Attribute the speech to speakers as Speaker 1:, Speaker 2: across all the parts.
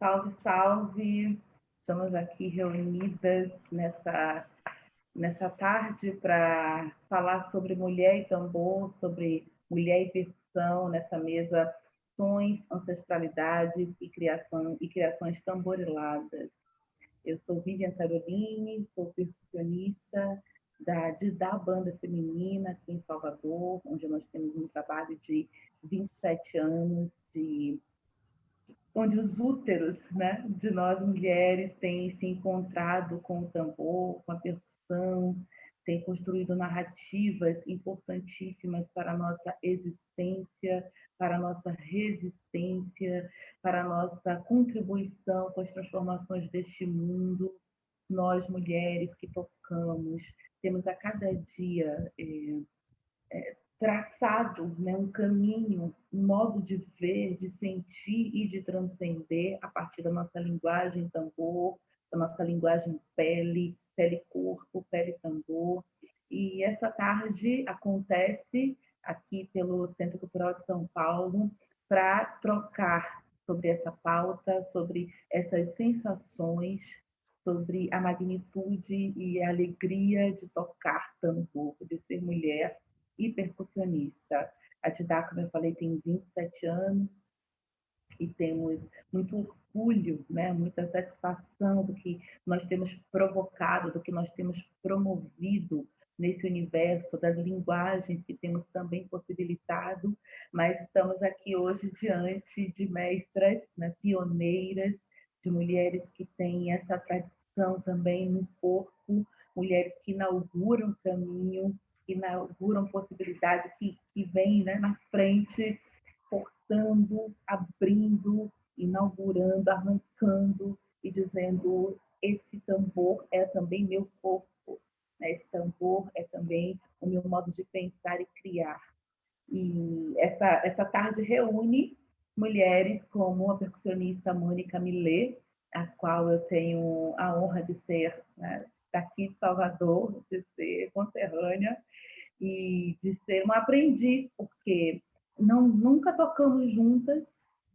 Speaker 1: Salve, salve! Estamos aqui reunidas nessa tarde para falar sobre mulher e tambor, sobre mulher e percussão, nessa mesa sons, ancestralidades e criações tamboriladas. Eu sou Vivian Caroline, sou percussionista da banda feminina aqui em Salvador, onde nós temos um trabalho de 27 anos, onde os úteros, né, de nós mulheres têm se encontrado com o tambor, com a percussão, têm construído narrativas importantíssimas para a nossa existência, para a nossa resistência, para a nossa contribuição com as transformações deste mundo. Nós, mulheres que tocamos, temos a cada dia traçado, né, um caminho, um modo de ver, de sentir e de transcender a partir da nossa linguagem tambor, da nossa linguagem pele, pele-corpo, pele-tambor. E essa tarde acontece aqui pelo Centro Cultural de São Paulo para trocar sobre essa pauta, sobre essas sensações, sobre a magnitude e a alegria de tocar tambor, de ser mulher e percussionista. A Tidá, como eu falei, tem 27 anos e temos muito orgulho, né, muita satisfação do que nós temos provocado, do que nós temos promovido nesse universo das linguagens que temos também possibilitado, mas estamos aqui hoje diante de mestras, né, pioneiras, de mulheres que têm essa tradição também no corpo, mulheres que inauguram caminho, que inauguram possibilidade, que vêm, né, na frente, cortando, abrindo, inaugurando, arrancando e dizendo: esse tambor é também meu corpo, né? Esse tambor é também o meu modo de pensar e criar. E essa tarde reúne mulheres como a percussionista Mônica Millet, a qual eu tenho a honra de ser, né, daqui de Salvador, de ser conterrânea e de ser uma aprendiz, porque nunca tocamos juntas,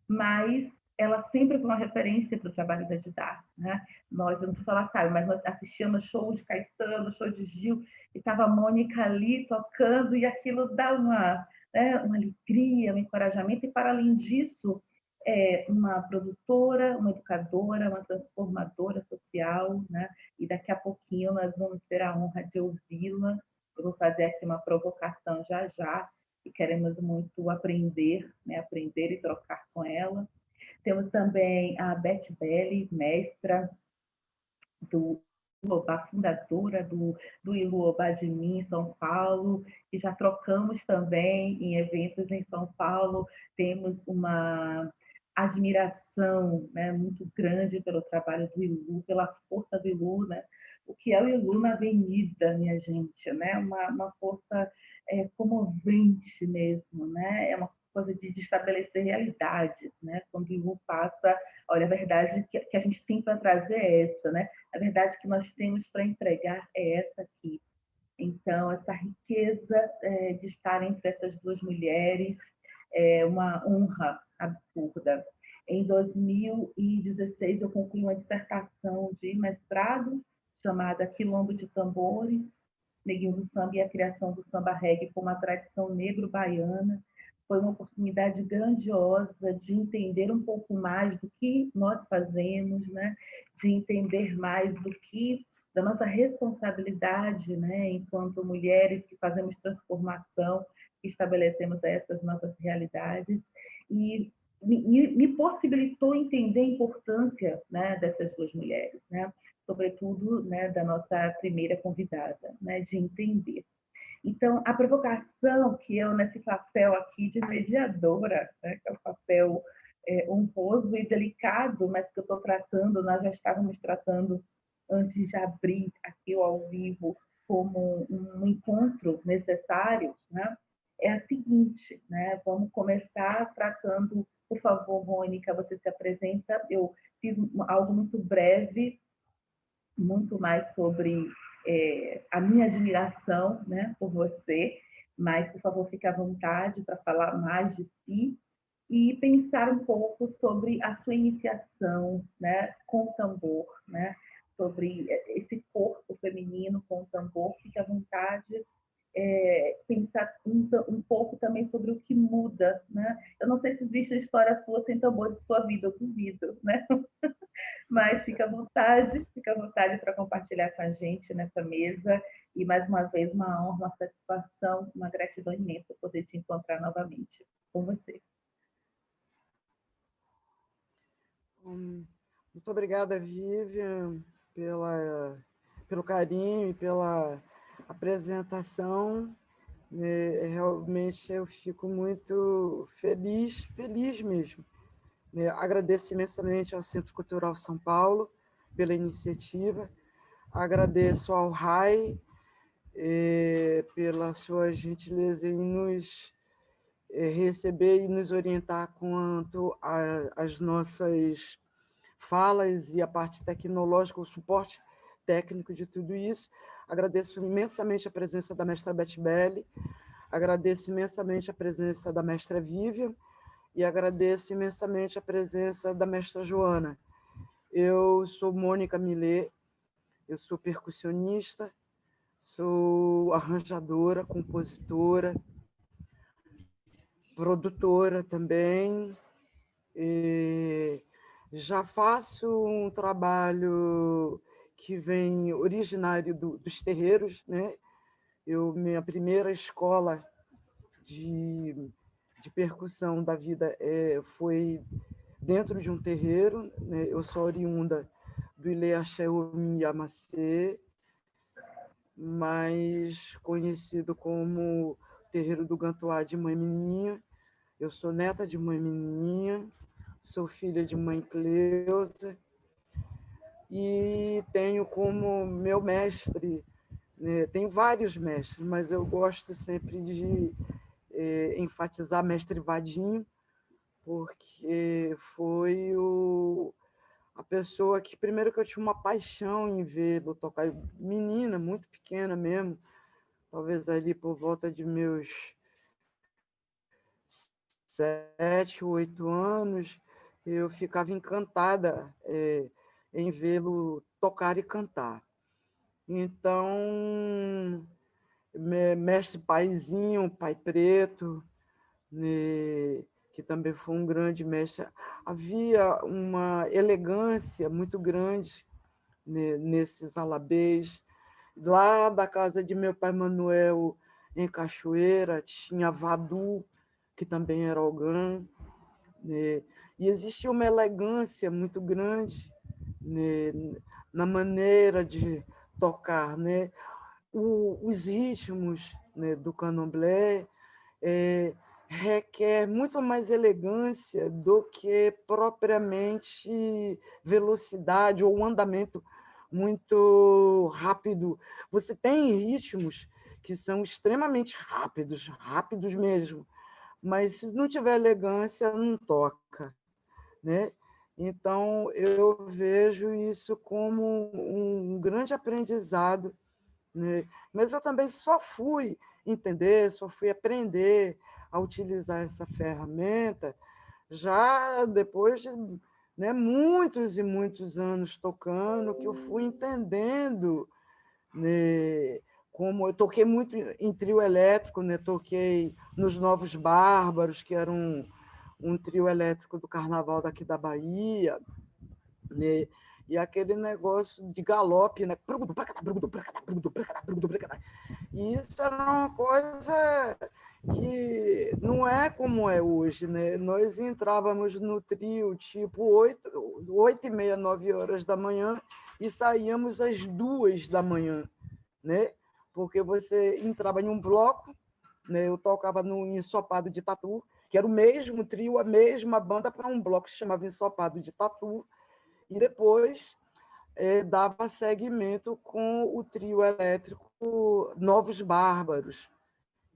Speaker 1: mas ela sempre foi uma referência para o trabalho da Didá, né? Nós, eu não sei se ela sabe, mas nós assistíamos show de Caetano, show de Gil, e estava a Mônica ali tocando, e aquilo dá uma alegria, um encorajamento, e para além disso, uma produtora, uma educadora, uma transformadora social, né? E daqui a pouquinho nós vamos ter a honra de ouvi-la. Eu vou fazer aqui uma provocação já já, e queremos muito aprender, né? Aprender e trocar com ela. Temos também a Beth Belli, mestra do Iluobá, fundadora do Iluobá de mim, em São Paulo, e já trocamos também em eventos em São Paulo. Temos uma admiração, né, muito grande pelo trabalho do Ilu, pela força do Ilu, né? O que é o Ilu na avenida, minha gente, né? Uma força comovente mesmo, né? É uma coisa de estabelecer realidades, né? Quando o Ilu passa, olha, a verdade que a gente tem para trazer é essa, né? A verdade que nós temos para entregar é essa aqui. Então, essa riqueza de estar entre essas duas mulheres é uma honra absurda. Em 2016, eu concluí uma dissertação de mestrado chamada Quilombo de Tambores, Neguinho do Samba e a Criação do Samba Reggae como a tradição negro-baiana. Foi uma oportunidade grandiosa de entender um pouco mais do que nós fazemos, né? De entender mais da nossa responsabilidade, né? Enquanto mulheres que fazemos transformação, que estabelecemos essas nossas realidades, e me possibilitou entender a importância, né, dessas duas mulheres, né? Sobretudo, né, da nossa primeira convidada, né, de entender. Então, a provocação que eu, nesse papel aqui de mediadora, né, que é um papel honroso e delicado, mas que eu estou tratando, nós já estávamos tratando antes de abrir aqui o ao vivo como um encontro necessário, né, é a seguinte, né, vamos começar tratando, por favor, Mônica, você se apresenta. Eu fiz algo muito breve, muito mais sobre a minha admiração, né, por você, mas, por favor, fique à vontade para falar mais de si e pensar um pouco sobre a sua iniciação, né, com o tambor, né, sobre esse corpo feminino com o tambor. Fique à vontade, pensar um pouco também sobre o que muda, né? Eu não sei se existe história sua sem tambor de sua vida, eu duvido, né? Mas fica à vontade para compartilhar com a gente nessa mesa. E mais uma vez, uma honra, uma satisfação, uma gratidão imensa poder te encontrar novamente com você.
Speaker 2: Muito obrigada, Vivian, pelo carinho e pela apresentação. Realmente eu fico muito feliz mesmo. Agradeço imensamente ao Centro Cultural São Paulo pela iniciativa, agradeço ao RAI pela sua gentileza em nos receber e nos orientar quanto às nossas falas e a parte tecnológica, o suporte técnico de tudo isso. Agradeço imensamente a presença da mestra Beth Belli, agradeço imensamente a presença da mestra Vivian e agradeço imensamente a presença da mestra Joana. Eu sou Mônica Millet, eu sou percussionista, sou arranjadora, compositora, produtora também. Já faço um trabalho que vem originário dos terreiros, né? Minha primeira escola de percussão da vida foi dentro de um terreiro, né? Eu sou oriunda do Ilê Axé Omi Yamacê, mais conhecido como Terreiro do Gantuá de Mãe Menininha. Eu sou neta de Mãe Menininha, sou filha de Mãe Cleusa e tenho como meu mestre, né, tenho vários mestres, mas eu gosto sempre de enfatizar mestre Vadinho, porque foi a pessoa que, primeiro que eu tinha uma paixão em vê-lo tocar, menina, muito pequena mesmo, talvez ali por volta de meus 7, 8 anos, eu ficava encantada em vê-lo tocar e cantar. Então, mestre Paizinho, Pai Preto, né, que também foi um grande mestre, havia uma elegância muito grande, né, nesses alabês. Lá da casa de meu pai Manuel, em Cachoeira, tinha Vadu, que também era ogã, né? E existia uma elegância muito grande, né, na maneira de tocar, né? Os ritmos, né, do candomblé requer muito mais elegância do que propriamente velocidade ou um andamento muito rápido. Você tem ritmos que são extremamente rápidos, rápidos mesmo, mas se não tiver elegância, não toca, né? Então, eu vejo isso como um grande aprendizado, né? Mas eu também só fui entender, só fui aprender a utilizar essa ferramenta já depois de, né, muitos e muitos anos tocando, que eu fui entendendo, né, como eu toquei muito em trio elétrico, né, toquei nos Novos Bárbaros, que era um trio elétrico do carnaval daqui da Bahia, né? E aquele negócio de galope, né? E isso era uma coisa que não é como é hoje, né? Nós entrávamos no trio tipo 8h30, 9 horas da manhã e saíamos às 2 da manhã, né? Porque você entrava em um bloco, né? Eu tocava no Ensopado de Tatu, que era o mesmo trio, a mesma banda para um bloco que se chamava Ensopado de Tatu, e depois dava seguimento com o trio elétrico Novos Bárbaros,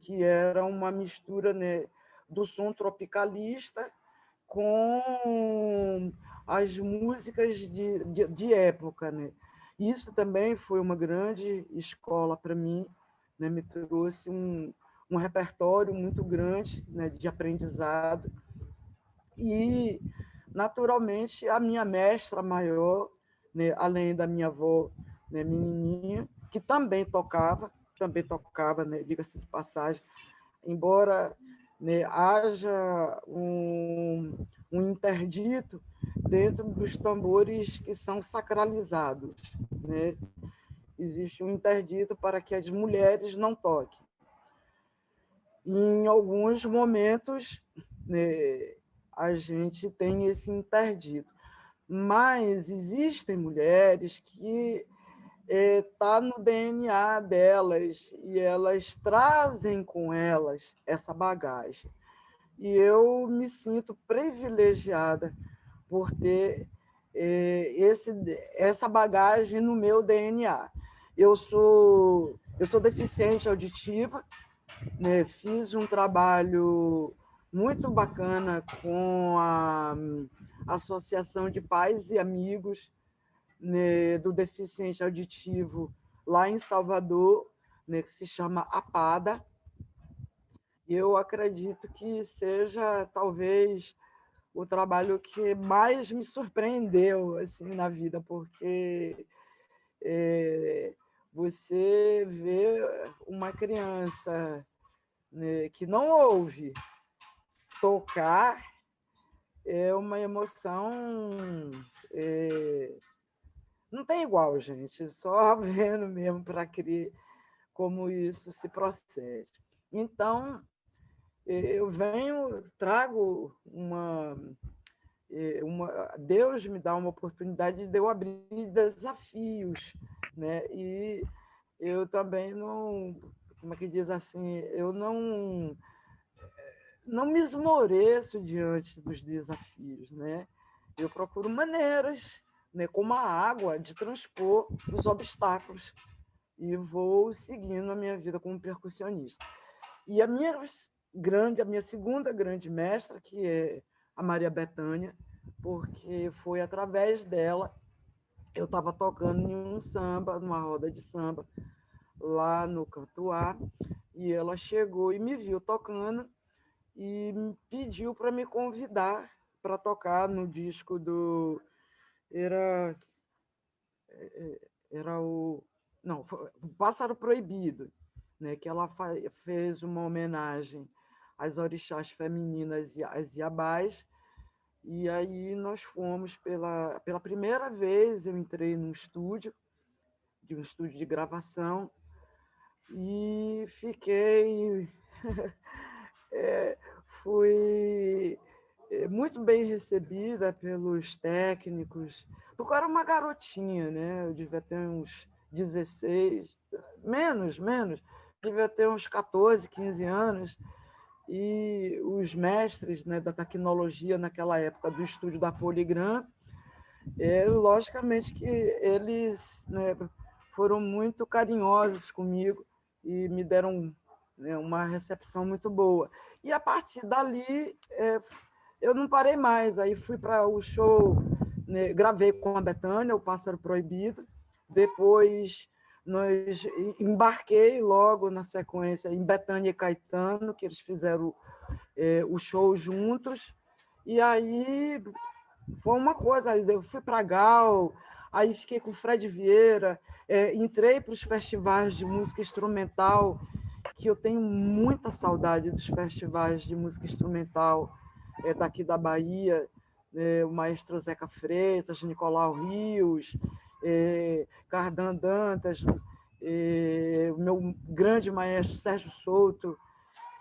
Speaker 2: que era uma mistura, né, do som tropicalista com as músicas de época, né? Isso também foi uma grande escola para mim, né? Me trouxe um repertório muito grande, né, de aprendizado. E, naturalmente, a minha mestra maior, né, além da minha avó, né, menininha, que também tocava, né, diga-se de passagem, embora, né, haja um interdito dentro dos tambores que são sacralizados, né? Existe um interdito para que as mulheres não toquem. Em alguns momentos, né, a gente tem esse interdito, mas existem mulheres que está no DNA delas e elas trazem com elas essa bagagem. E eu me sinto privilegiada por ter essa bagagem no meu DNA. Eu sou deficiente auditiva, né? Fiz um trabalho muito bacana com a Associação de Pais e Amigos, né, do Deficiente Auditivo lá em Salvador, né, que se chama APADA. E eu acredito que seja, talvez, o trabalho que mais me surpreendeu assim na vida, porque você vê uma criança, né, que não ouve tocar é uma emoção, não tem igual, gente, só vendo mesmo para criar como isso se procede. Então, eu trago Deus me dá uma oportunidade de eu abrir desafios, né? E eu também não, como é que diz assim, eu não me esmoreço diante dos desafios, né? Eu procuro maneiras, né, como a água, de transpor os obstáculos e vou seguindo a minha vida como percussionista. E a minha segunda grande mestra, que é a Maria Bethânia, porque foi através dela eu estava tocando em um samba, numa roda de samba, lá no Cantuá, e ela chegou e me viu tocando e me pediu para me convidar para tocar no disco do... Era, era o... Não, o Pássaro Proibido, né, que ela fez uma homenagem às orixás femininas e às Iabás, e aí nós fomos, pela primeira vez eu entrei num estúdio, de um estúdio de gravação, e fiquei... fui muito bem recebida pelos técnicos, porque eu era uma garotinha, né? Eu devia ter uns 16, menos, devia ter uns 14, 15 anos, e os mestres, né, da tecnologia naquela época do estúdio da Polygram, logicamente que eles, né, foram muito carinhosos comigo e me deram, né, uma recepção muito boa. E a partir dali, eu não parei mais. Aí fui para o show, né, gravei com a Bethânia, o Pássaro Proibido. Depois nós embarquei logo na sequência em Bethânia e Caetano, que eles fizeram o show juntos. E aí foi uma coisa, eu fui para Gal, aí fiquei com o Fred Vieira, entrei para os festivais de música instrumental, que eu tenho muita saudade dos festivais de música instrumental daqui da Bahia, o maestro Zeca Freitas, Nicolau Rios, Cardan Dantas, o meu grande maestro Sérgio Souto,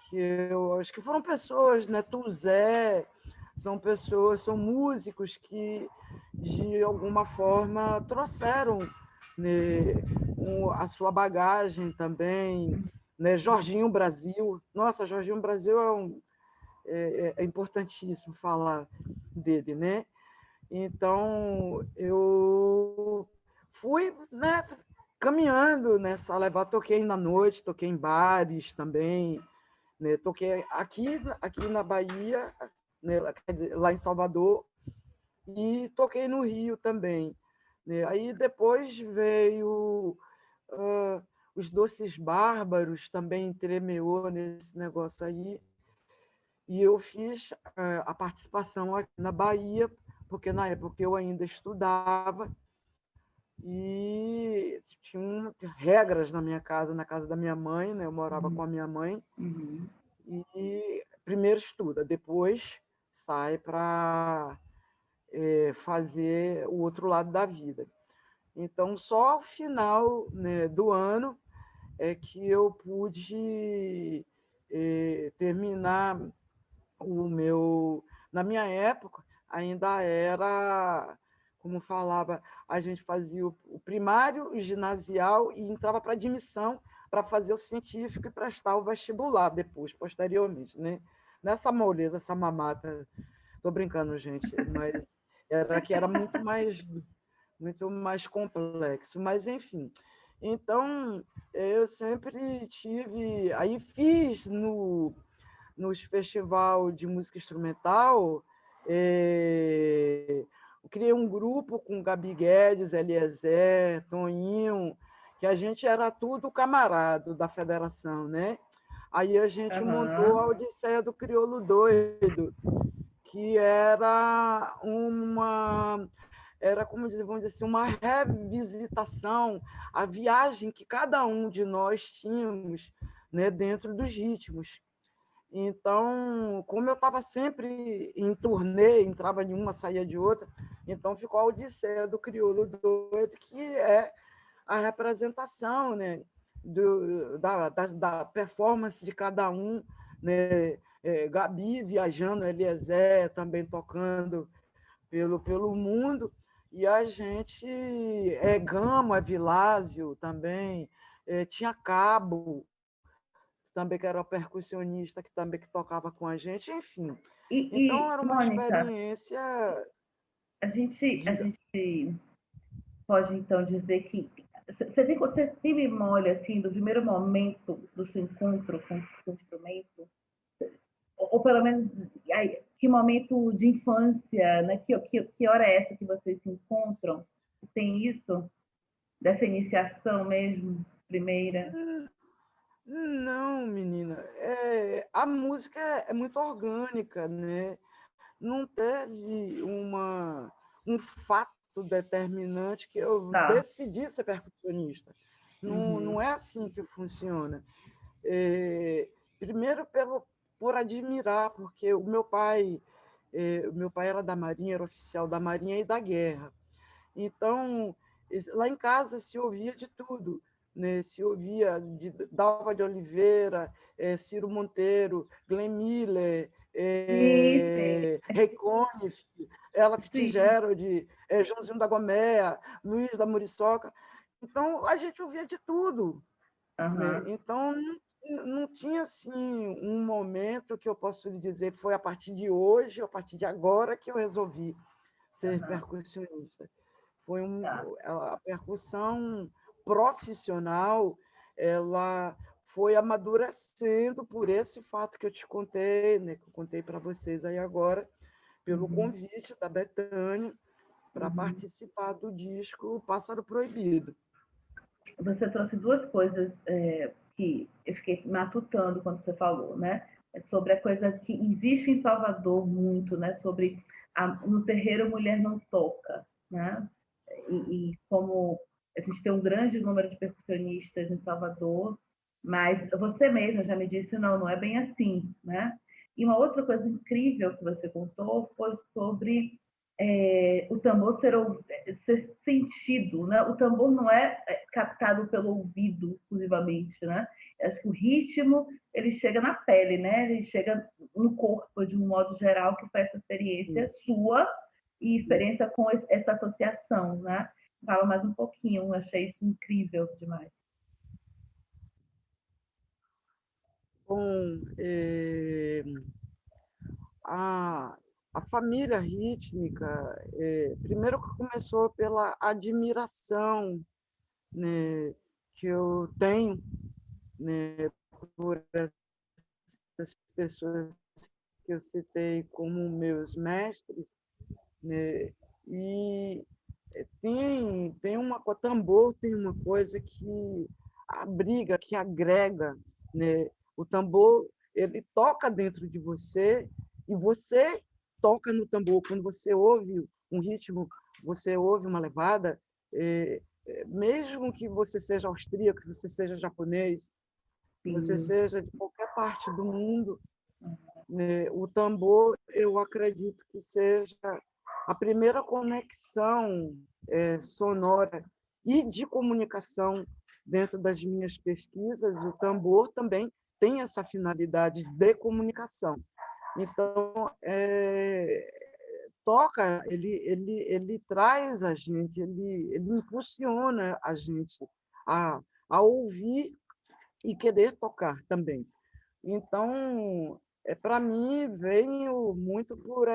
Speaker 2: que eu acho que foram pessoas, né, Tuzé, são pessoas, são músicos que, de alguma forma, trouxeram, né, a sua bagagem também, né? Jorginho Brasil, nossa, Jorginho Brasil é importantíssimo falar dele, né? Então, eu fui, né, caminhando nessa leva, toquei na noite, toquei em bares também, né? Toquei aqui na Bahia, né? Quer dizer, lá em Salvador, e toquei no Rio também, né? Aí depois veio os Doces Bárbaros, também entremeou nesse negócio aí, E eu fiz a participação aqui na Bahia, porque na época eu ainda estudava e tinha regras na minha casa, na casa da minha mãe, né? Eu morava com a minha mãe.
Speaker 1: Uhum.
Speaker 2: E primeiro estuda, depois sai para fazer o outro lado da vida. Então, só ao final, né, do ano é que eu pude terminar o meu. Na minha época, ainda era, como falava, a gente fazia o primário, o ginasial e entrava para admissão para fazer o científico e prestar o vestibular depois, posteriormente, né? Nessa moleza, essa mamata, estou brincando, gente, mas era muito mais complexo. Mas, enfim, então eu sempre tive. Aí fiz nos festival de música instrumental, eu criei um grupo com Gabi Guedes, Eliezer, Toninho, que a gente era tudo camarada da federação, né? Aí a gente montou
Speaker 1: Aham.
Speaker 2: a Odisseia do Crioulo Doido, que era como dizer, vamos dizer assim, uma revisitação, a viagem que cada um de nós tínhamos, né, dentro dos ritmos. Então, como eu estava sempre em turnê, entrava de uma, saía de outra, então ficou a Odisseia do Crioulo Doido, que é a representação, né, da performance de cada um, né, Gabi viajando, Eliezer também tocando pelo mundo, e a gente, Gama, Vilásio também, tinha Cabo, também que era percussionista, que também que tocava com a gente, enfim. Então, era uma
Speaker 1: Mônica,
Speaker 2: experiência...
Speaker 1: a
Speaker 2: Diga.
Speaker 1: gente pode então dizer que você tem memória assim do primeiro momento do seu encontro com o instrumento, ou pelo menos que momento de infância, né? Que hora é essa que vocês se encontram? Tem isso dessa iniciação mesmo, primeira?
Speaker 2: Não, menina, a música é muito orgânica, né? Não teve um fato determinante que eu
Speaker 1: Tá.
Speaker 2: decidi ser percussionista. Não,
Speaker 1: Uhum.
Speaker 2: não é assim que funciona. Primeiro por admirar, porque o meu pai era da Marinha, era oficial da Marinha e da Guerra. Então, lá em casa se ouvia de tudo, né? Se ouvia de Dalva de Oliveira, Ciro Monteiro, Glenn Miller,
Speaker 1: Sim, sim,
Speaker 2: Ray Conniff, Ella
Speaker 1: sim.
Speaker 2: Fitzgerald, Joãozinho da Goméia, Luiz da Muriçoca. Então, a gente ouvia de tudo, né?
Speaker 1: Aham.
Speaker 2: Então, não tinha assim um momento que eu posso lhe dizer foi a partir de hoje, a partir de agora que eu resolvi ser
Speaker 1: Aham.
Speaker 2: percussionista.
Speaker 1: Tá.
Speaker 2: A percussão profissional, ela foi amadurecendo por esse fato que eu te contei, né, que eu contei para vocês aí agora, pelo
Speaker 1: Uhum.
Speaker 2: convite da Bethânia para
Speaker 1: Uhum.
Speaker 2: participar do disco Pássaro Proibido.
Speaker 1: Você trouxe duas coisas que eu fiquei matutando quando você falou, né? Sobre a coisa que existe em Salvador muito, né? Sobre no terreiro mulher não toca, né? E como a gente tem um grande número de percussionistas em Salvador, mas você mesma já me disse, não, não é bem assim, né? E uma outra coisa incrível que você contou foi sobre o tambor ser sentido, né? O tambor não é captado pelo ouvido exclusivamente, né? Eu acho que o ritmo ele chega na pele, né? Ele chega no corpo de um modo geral, que foi essa experiência sua e experiência com essa associação, né? Fala mais um pouquinho, eu achei isso incrível demais.
Speaker 2: Bom, a, a família rítmica, primeiro que começou pela admiração, né, que eu tenho, né, por essas pessoas que eu citei como meus mestres, né, e tem tambor tem uma coisa que abriga, que agrega, né? O tambor ele toca dentro de você e você toca no tambor. Quando você ouve um ritmo, você ouve uma levada, mesmo que você seja austríaco, que você seja japonês, que você
Speaker 1: Sim.
Speaker 2: seja de qualquer parte do mundo, né, o tambor, eu acredito que seja a primeira conexão sonora e de comunicação dentro das minhas pesquisas. O tambor também tem essa finalidade de comunicação. Então, toca, ele traz a gente, ele impulsiona a gente a ouvir e querer tocar também. Então, para mim, veio muito por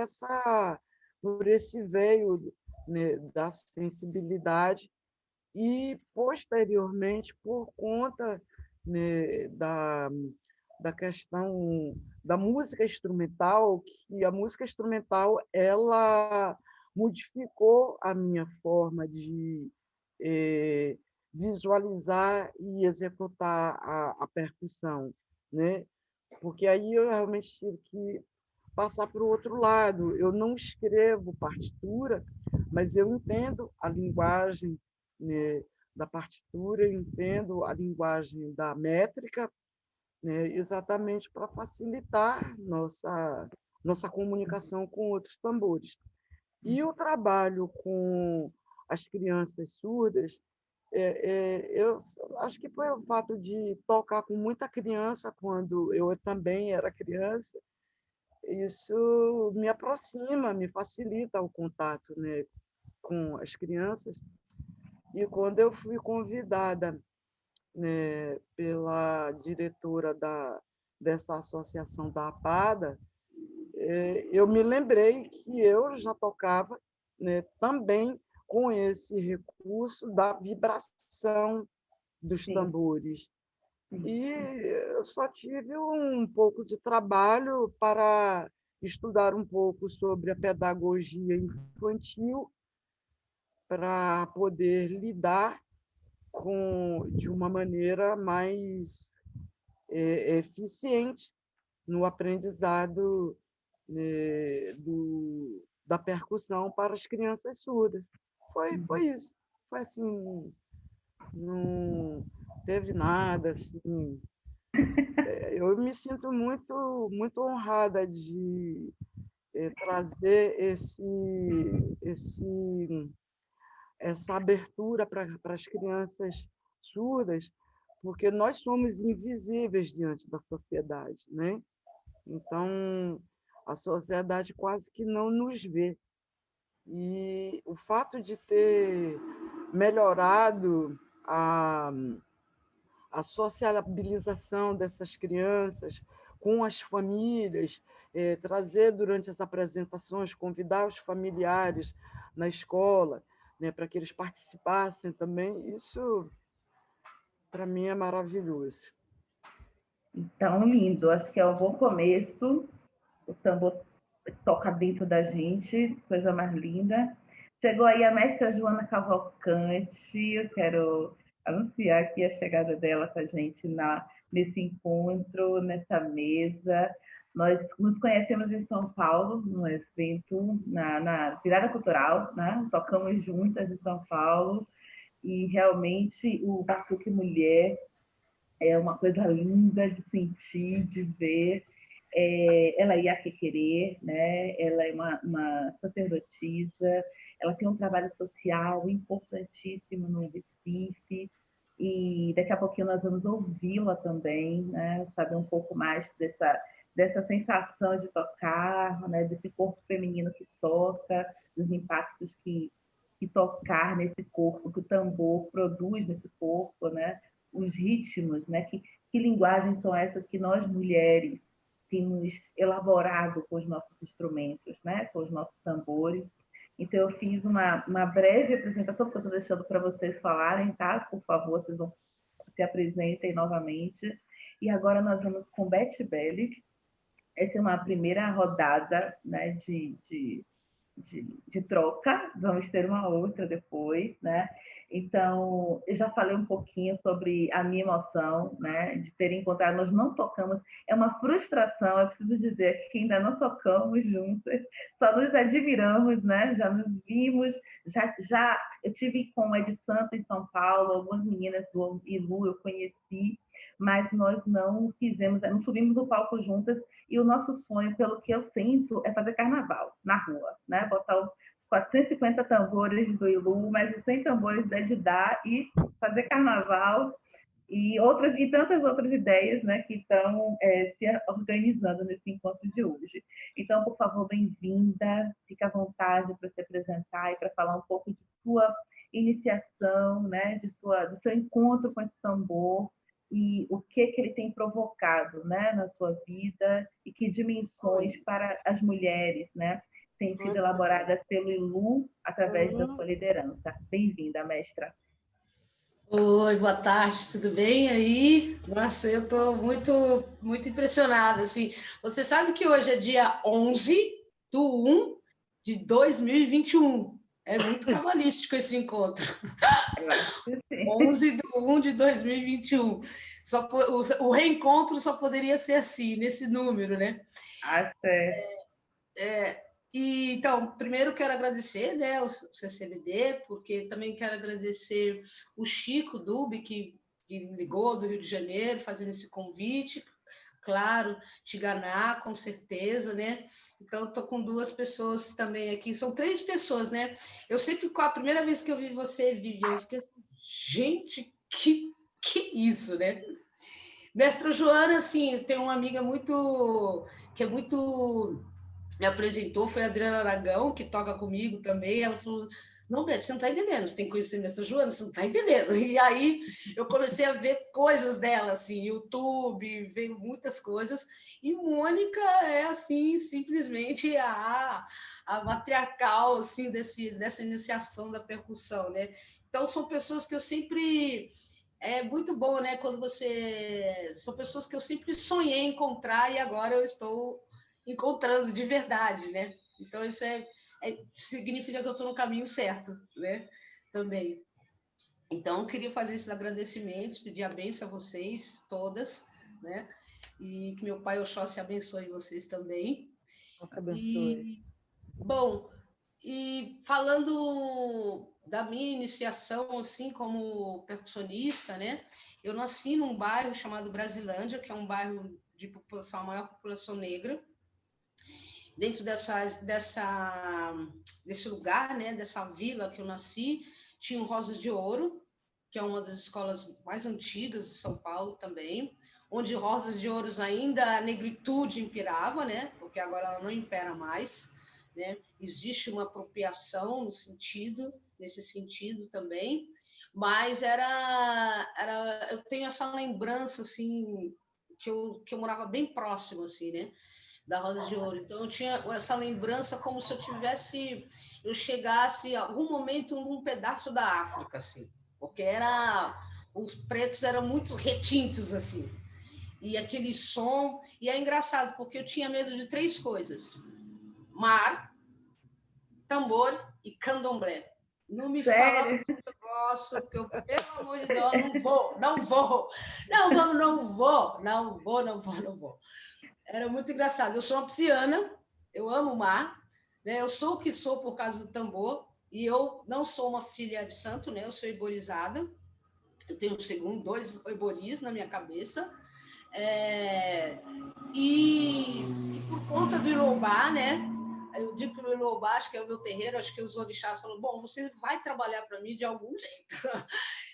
Speaker 2: esse veio, né, da sensibilidade e, posteriormente, por conta, né, da questão da música instrumental, que a música instrumental ela modificou a minha forma de visualizar e executar a percussão, né? Porque aí eu realmente tive que passar para o outro lado. Eu não escrevo partitura, mas eu entendo a linguagem, né, da partitura, eu entendo a linguagem da métrica, né, exatamente para facilitar nossa comunicação com outros tambores. E o trabalho com as crianças surdas, eu acho que foi o fato de tocar com muita criança quando eu também era criança. Isso me aproxima, me facilita o contato, né, com as crianças. E quando eu fui convidada, né, pela diretora dessa associação da APADA, eu me lembrei que eu já tocava, né, também com esse recurso da vibração dos
Speaker 1: Sim.
Speaker 2: tambores.
Speaker 1: Sim.
Speaker 2: E eu só tive um pouco de trabalho para estudar um pouco sobre a pedagogia infantil, para poder lidar de uma maneira mais eficiente no aprendizado, da percussão para as crianças surdas. Foi isso. Foi assim, não teve nada assim. Eu me sinto muito honrada de trazer essa abertura para as crianças surdas, porque nós somos invisíveis diante da sociedade, né? Então, a sociedade quase que não nos vê. E o fato de ter melhorado a sociabilização dessas crianças com as famílias, trazer durante as apresentações, convidar os familiares na escola, né, para que eles participassem também, isso para mim é maravilhoso.
Speaker 1: Então, lindo. Acho que é um bom começo. O tambor toca dentro da gente, coisa mais linda. Chegou aí a mestra Joana Cavalcante. Eu quero anunciar aqui a chegada dela com a gente nesse encontro, nessa mesa. Nós nos conhecemos em São Paulo, no evento, na Virada Cultural, né? Tocamos juntas em São Paulo e realmente o Batuque Mulher é uma coisa linda de sentir, de ver. Ela ia querer, né? Ela é uma sacerdotisa, ela tem um trabalho social importantíssimo no Recife, e daqui a pouquinho nós vamos ouvi-la também, né? Saber um pouco mais dessa sensação de tocar, né? Desse corpo feminino que toca, dos impactos que tocar nesse corpo, que o tambor produz nesse corpo, né? Os ritmos, né? Que linguagens são essas que nós mulheres temos elaborado com os nossos instrumentos, né? Com os nossos tambores. Então, eu fiz uma breve apresentação, porque eu estou deixando para vocês falarem, tá? Por favor, vocês vão se apresentem novamente. E agora nós vamos com Beth Bellick. Essa é uma primeira rodada, né, de troca, vamos ter uma outra depois, né? Então, eu já falei um pouquinho sobre a minha emoção, né, de ter encontrado, nós não tocamos, é uma frustração, eu preciso dizer que ainda não tocamos juntas, só nos admiramos, né, já nos vimos, eu tive com o Ed Santo em São Paulo, algumas meninas do Ilu eu conheci, mas nós não fizemos, não subimos o palco juntas, e o nosso sonho, pelo que eu sinto, é fazer carnaval na rua, né? Botar os 450 tambores do Ilu, mais os 100 tambores da Edidá e fazer carnaval e tantas outras ideias, né, que estão se organizando nesse encontro de hoje. Então, por favor, bem-vinda, fique à vontade para se apresentar e para falar um pouco de sua iniciação, né, do seu encontro com esse tambor e o que ele tem provocado, né, na sua vida e que dimensões para as mulheres, né, têm sido elaboradas pelo Ilu através da sua liderança. Bem-vinda, mestra.
Speaker 3: Oi, boa tarde, tudo bem aí? Nossa, eu estou muito impressionada, assim. Você sabe que hoje é dia 11/1/2021. É muito cabalístico esse encontro. 11/1/2021. O reencontro só poderia ser assim, nesse número, né?
Speaker 1: Até.
Speaker 3: Então, primeiro quero agradecer, né, o CCBD, porque também quero agradecer o Chico Dube, que ligou do Rio de Janeiro, fazendo esse convite. Claro, Tiganá, com certeza, né? Então, estou com duas pessoas também aqui. São 3 pessoas, né? Eu sempre, a primeira vez que eu vi você, Vivian, eu fiquei, gente, que isso, né? Mestra Joana, assim, tem uma amiga que é muito me apresentou, foi a Adriana Aragão, que toca comigo também. Ela falou: não, Beth, você não está entendendo, você tem que conhecer a Mestra Joana, você não está entendendo. E aí eu comecei a ver coisas dela, assim, YouTube, veio muitas coisas. E Mônica é, assim, simplesmente a matriarcal, assim, dessa iniciação da percussão, né? Então, são pessoas que eu sempre... É muito bom, né? Quando você... São pessoas que eu sempre sonhei encontrar e agora eu estou encontrando de verdade, né? Então, isso significa que eu estou no caminho certo, né? Também. Então, eu queria fazer esses agradecimentos, pedir a bênção a vocês todas, né? E que meu pai Oxóssi abençoe vocês também.
Speaker 2: Nossa, abençoe.
Speaker 3: Bom, e falando da minha iniciação, assim, como percussionista, né? Eu nasci num bairro chamado Brasilândia, que é um bairro de população, a maior população negra. Dentro desse lugar, né, dessa vila que eu nasci, tinha o Rosas de Ouro, que é uma das escolas mais antigas de São Paulo também, onde Rosas de Ouro ainda a negritude imperava, né, porque agora ela não impera mais, né? Existe uma apropriação nesse sentido também, mas eu tenho essa lembrança assim que eu morava bem próximo assim, né, da Rosa de Ouro. Então, eu tinha essa lembrança como se eu chegasse em algum momento num pedaço da África, assim, porque os pretos eram muito retintos, assim, e aquele som, e é engraçado, porque eu tinha medo de 3 coisas: mar, tambor e candomblé. Não me fala esse negócio, que eu, pelo amor de Deus, não vou. Era muito engraçado. Eu sou uma pisciana, eu amo o mar, né? Eu sou o que sou por causa do tambor, e eu não sou uma filha de santo, né? Eu sou eborizada. Eu tenho 2 eboris na minha cabeça. E por conta do Ilobá, né? Eu digo que o Ilobá, acho que é o meu terreiro, acho que os orixás falam: bom, você vai trabalhar para mim de algum jeito.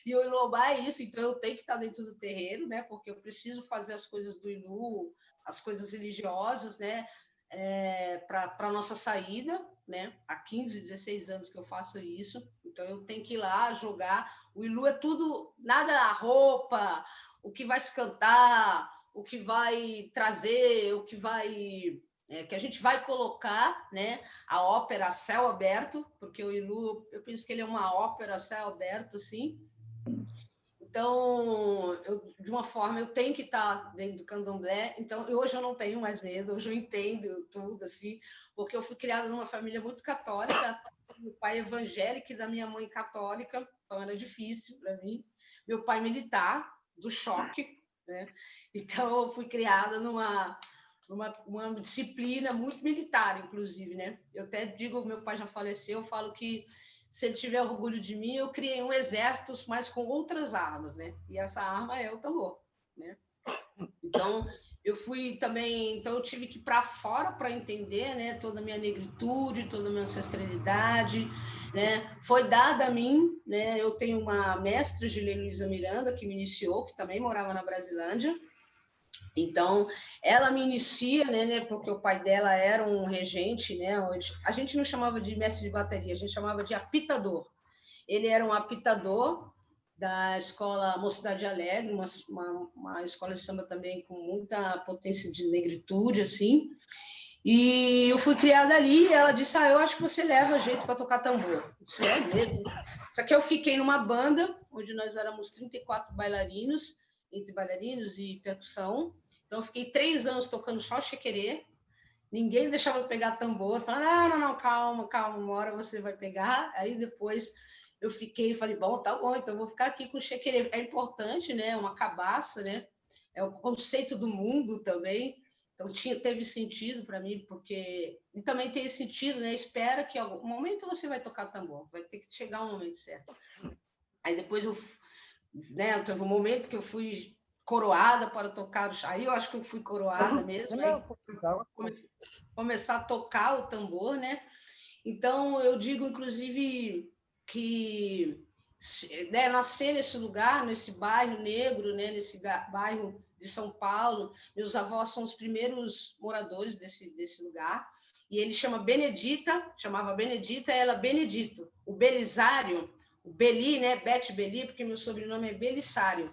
Speaker 3: E o Ilobá é isso, então eu tenho que estar dentro do terreiro, né? Porque eu preciso fazer as coisas do Ilu, as coisas religiosas, né? Para a nossa saída, né? Há 15, 16 anos que eu faço isso, então eu tenho que ir lá jogar. O Ilu é tudo, nada a roupa, o que vai se cantar, o que vai trazer, o que vai... que a gente vai colocar, né? A ópera a céu aberto, porque o Ilu, eu penso que ele é uma ópera a céu aberto, sim. Então, de uma forma, eu tenho que estar dentro do candomblé. Então, hoje eu não tenho mais medo, hoje eu entendo tudo, assim, porque eu fui criada numa família muito católica, meu pai evangélico e da minha mãe católica, então era difícil para mim. Meu pai militar, do choque, né? Então, eu fui criada uma disciplina muito militar, inclusive, né? Eu até digo, meu pai já faleceu, eu falo que se ele tiver orgulho de mim, eu criei um exército, mas com outras armas, né? E essa arma é o tambor, né? Então, eu fui também, então eu tive que ir para fora para entender, né, toda a minha negritude, toda a minha ancestralidade, né? Foi dada a mim, né? Eu tenho uma mestra, Gilene Luiza Miranda, que me iniciou, que também morava na Brasilândia. Então, ela me inicia, né, porque o pai dela era um regente, né, onde a gente não chamava de mestre de bateria, a gente chamava de apitador. Ele era um apitador da escola Mocidade Alegre, uma escola de samba também com muita potência de negritude, assim. E eu fui criada ali e ela disse, eu acho que você leva jeito para tocar tambor. Eu disse, é mesmo? Só que eu fiquei numa banda, onde nós éramos 34 bailarinos, entre bailarinos e percussão. Então, eu fiquei 3 anos tocando só chequerê. Ninguém deixava eu pegar tambor. Falando, não, calma, uma hora você vai pegar. Aí, depois, eu fiquei e falei, bom, tá bom, então eu vou ficar aqui com chequerê. É importante, né? Uma cabaça, né? É o conceito do mundo também. Então, teve sentido para mim, porque... E também tem sentido, né? Espera que em algum momento você vai tocar tambor. Vai ter que chegar um momento certo. Aí, depois, né, teve um momento que eu fui coroada para tocar. Aí eu acho que eu fui coroada mesmo. Aí começar a tocar o tambor, né? Então, eu digo, inclusive, que né, nascer nesse lugar, nesse bairro negro, né, nesse bairro de São Paulo, meus avós são os primeiros moradores desse lugar, e ele chamava Benedita, ela Benedito. O Belisário, o Beli, né, Bete Beli, porque meu sobrenome é Belisário.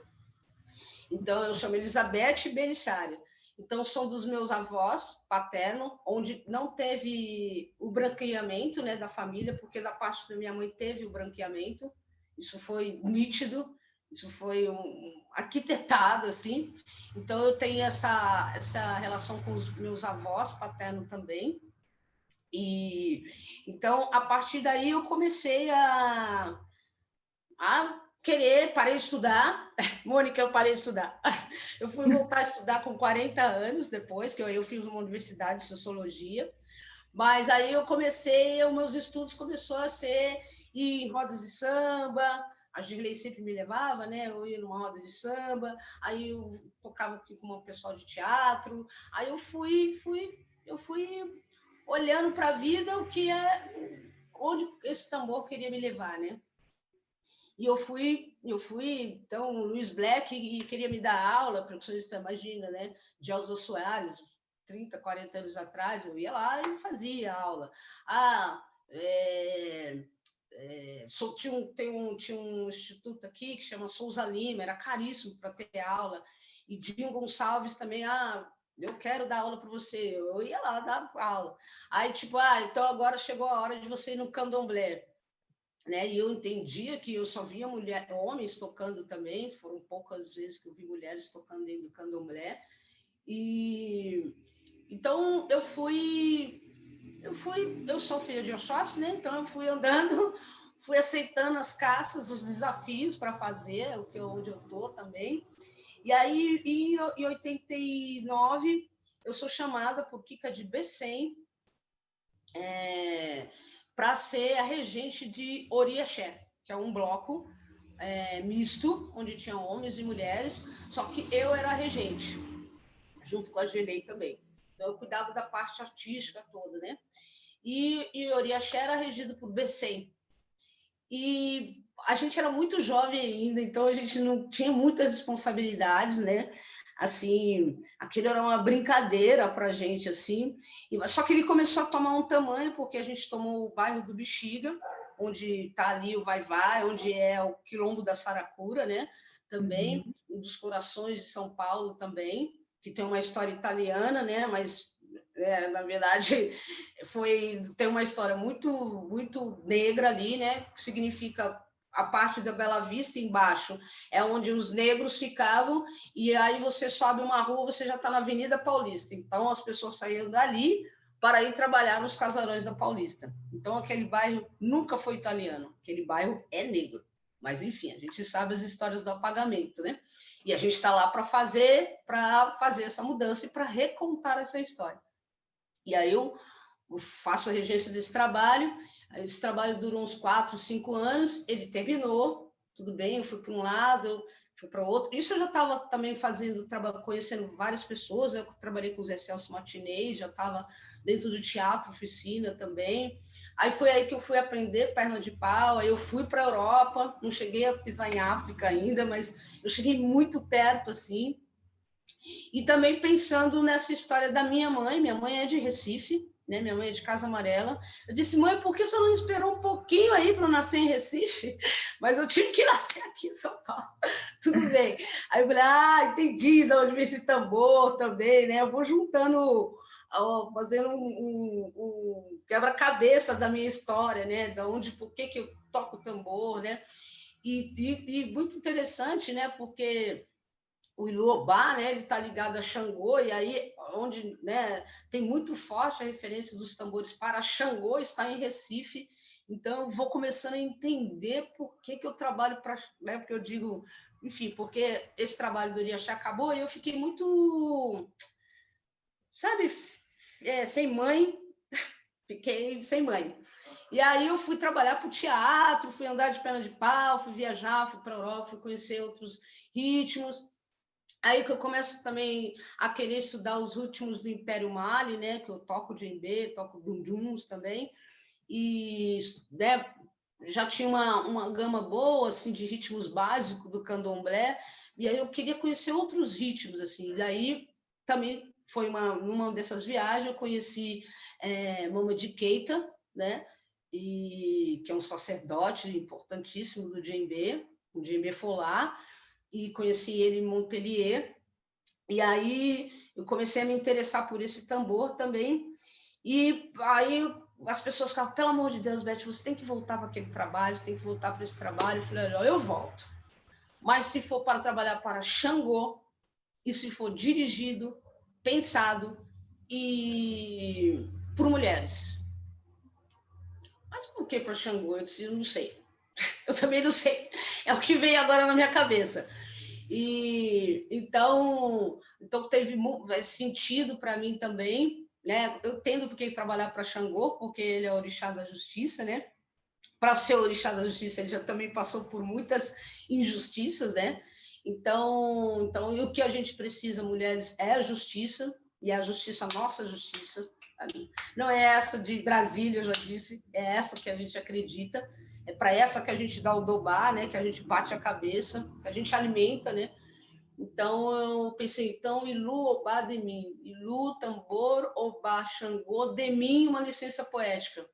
Speaker 3: Então, eu chamo Elizabeth Belisário. Então, são dos meus avós paterno, onde não teve o branqueamento, né, da família, porque da parte da minha mãe teve o branqueamento. Isso foi nítido, isso foi arquitetado, assim. Então, eu tenho essa relação com os meus avós paterno também. E então, a partir daí, eu comecei a parei de estudar. Mônica, eu parei de estudar. Eu fui voltar a estudar com 40 anos depois, que eu fiz uma universidade de sociologia, mas aí eu comecei, os meus estudos começou a ser ir em rodas de samba, a Girlei sempre me levava, né? Eu ia numa roda de samba, aí eu tocava aqui com um pessoal de teatro, aí eu fui olhando para a vida, onde esse tambor queria me levar, né? E eu fui, então, o Luiz Black queria me dar aula, percussionista, imagina, né? De Elza Soares, 30, 40 anos atrás, eu ia lá e fazia aula. Tinha um instituto aqui que chama Souza Lima, era caríssimo para ter aula. E Dinho Gonçalves também, eu quero dar aula para você. Eu ia lá dar aula. Aí, então agora chegou a hora de você ir no candomblé. Né? E eu entendia que eu só via homens tocando também, foram poucas vezes que eu vi mulheres tocando dentro do candomblé. E então eu sou filha de Oxóssi, né? Então eu fui andando, fui aceitando as caças, os desafios para fazer, onde eu estou também. E aí, em 89, eu sou chamada por Kika de Bessem, para ser a regente de Oriaxé, que é um bloco misto, onde tinha homens e mulheres, só que eu era a regente, junto com a Gelei também. Então, eu cuidava da parte artística toda, né? E Oriaxé era regido por Bessem. E a gente era muito jovem ainda, então a gente não tinha muitas responsabilidades, né? Assim, aquilo era uma brincadeira para a gente, assim. Só que ele começou a tomar um tamanho, porque a gente tomou o bairro do Bexiga, onde está ali o Vai-Vai, onde é o Quilombo da Saracura, né? Também, um dos corações de São Paulo também, que tem uma história italiana, né? Mas, na verdade, tem uma história muito, muito negra ali, né? Que significa a parte da Bela Vista embaixo é onde os negros ficavam, e aí você sobe uma rua, você já está na Avenida Paulista. Então, as pessoas saíam dali para ir trabalhar nos casarões da Paulista. Então, aquele bairro nunca foi italiano, aquele bairro é negro. Mas, enfim, a gente sabe as histórias do apagamento, né? E a gente está lá para fazer essa mudança e para recontar essa história. E aí eu faço a regência desse trabalho. Esse trabalho durou uns 4, 5 anos, ele terminou, tudo bem, eu fui para um lado, fui para outro. Isso eu já estava também conhecendo várias pessoas, eu trabalhei com o Zé Celso Martinez, já estava dentro do teatro, oficina também. Aí foi aí que eu fui aprender perna de pau, aí eu fui para a Europa, não cheguei a pisar em África ainda, mas eu cheguei muito perto, assim. E também pensando nessa história da minha mãe é de Recife, né? Minha mãe é de Casa Amarela. Eu disse, mãe, por que você não esperou um pouquinho aí para eu nascer em Recife? Mas eu tive que nascer aqui em São Paulo. Tudo bem. Aí eu falei, entendi de onde vem esse tambor também, né? Eu vou juntando, fazendo um quebra-cabeça da minha história, né? Da onde, por que eu toco tambor, né? E muito interessante, né? Porque o Iluobá, né, ele está ligado a Xangô, e aí onde, né, tem muito forte a referência dos tambores para Xangô, está em Recife. Então eu vou começando a entender por que eu trabalho para, né, porque eu digo, enfim, porque esse trabalho do Iriaxá acabou e eu fiquei muito, sabe, sem mãe, fiquei sem mãe. E aí eu fui trabalhar para o teatro, fui andar de perna de pau, fui viajar, fui para a Europa, fui conhecer outros ritmos. Aí que eu começo também a querer estudar os ritmos do Império Mali, né? Que eu toco djembe, toco dunduns também, e né, já tinha uma gama boa assim de ritmos básicos do candomblé, e aí eu queria conhecer outros ritmos assim. Daí também foi numa dessas viagens eu conheci Mamadi Keita, né? E que é um sacerdote importantíssimo do djembe, o djembe folá, e conheci ele em Montpellier, e aí eu comecei a me interessar por esse tambor também, e aí as pessoas ficavam, pelo amor de Deus, Beth, você tem que voltar para aquele trabalho, você tem que voltar para esse trabalho. Eu falei, olha, eu volto, mas se for para trabalhar para Xangô, e se for dirigido, pensado e por mulheres. Mas por que para Xangô? Eu disse, eu não sei. Eu também não sei. É o que veio agora na minha cabeça. E então teve sentido para mim também, né? Eu tendo porque trabalhar para Xangô, porque ele é orixá da justiça, né? Para ser orixá da justiça, ele já também passou por muitas injustiças, né? Então, e o que a gente precisa, mulheres, é a justiça, e a justiça, a nossa justiça, não é essa de Brasília, eu já disse, é essa que a gente acredita. É para essa que a gente dá o dobá, né? Que a gente bate a cabeça, que a gente alimenta, né? Então eu pensei, então Ilu Obá de mim, Ilu tambor Obá Xangô de mim, uma licença poética.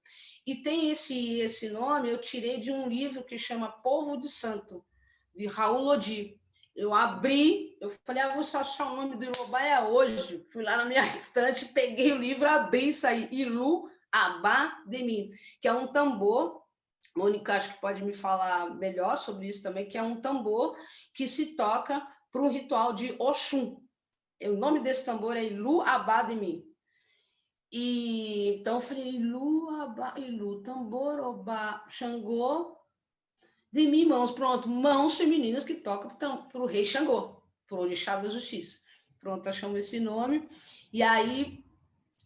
Speaker 3: E tem esse nome, eu tirei de um livro que chama Povo de Santo, de Raul Lodi. Eu abri, eu falei, vou achar o nome do Ilu Obá é hoje. Fui lá na minha estante, peguei o livro, abri e saí, Ilu Abá de mim, que é um tambor. Mônica, acho que pode me falar melhor sobre isso também, que é um tambor que se toca para um ritual de Oxum. O nome desse tambor é Ilu Abá de mim. E então eu falei, Ilu Abá, Ilu, tambor, Obá, Xangô, de mim, mãos. Pronto, mãos femininas que tocam para o rei Xangô, para o orixá da justiça. Pronto, achamos esse nome. E aí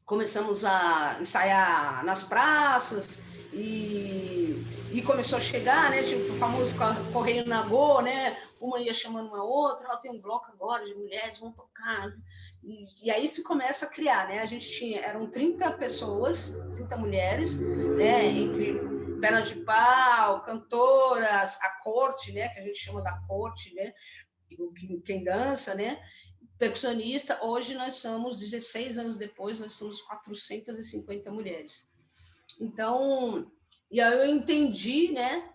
Speaker 3: começamos a ensaiar nas praças, e começou a chegar, né? Tipo, o famoso Correio Nagô, né? Uma ia chamando uma outra, ela tem um bloco agora de mulheres, vão tocar. E aí se começa a criar, né? A gente eram 30 pessoas, 30 mulheres, né? Entre perna de pau, cantoras, a corte, né? Que a gente chama da corte, né? Quem dança, né? Percussionista. Hoje nós somos, 16 anos depois, nós somos 450 mulheres. Então, e aí eu entendi, né?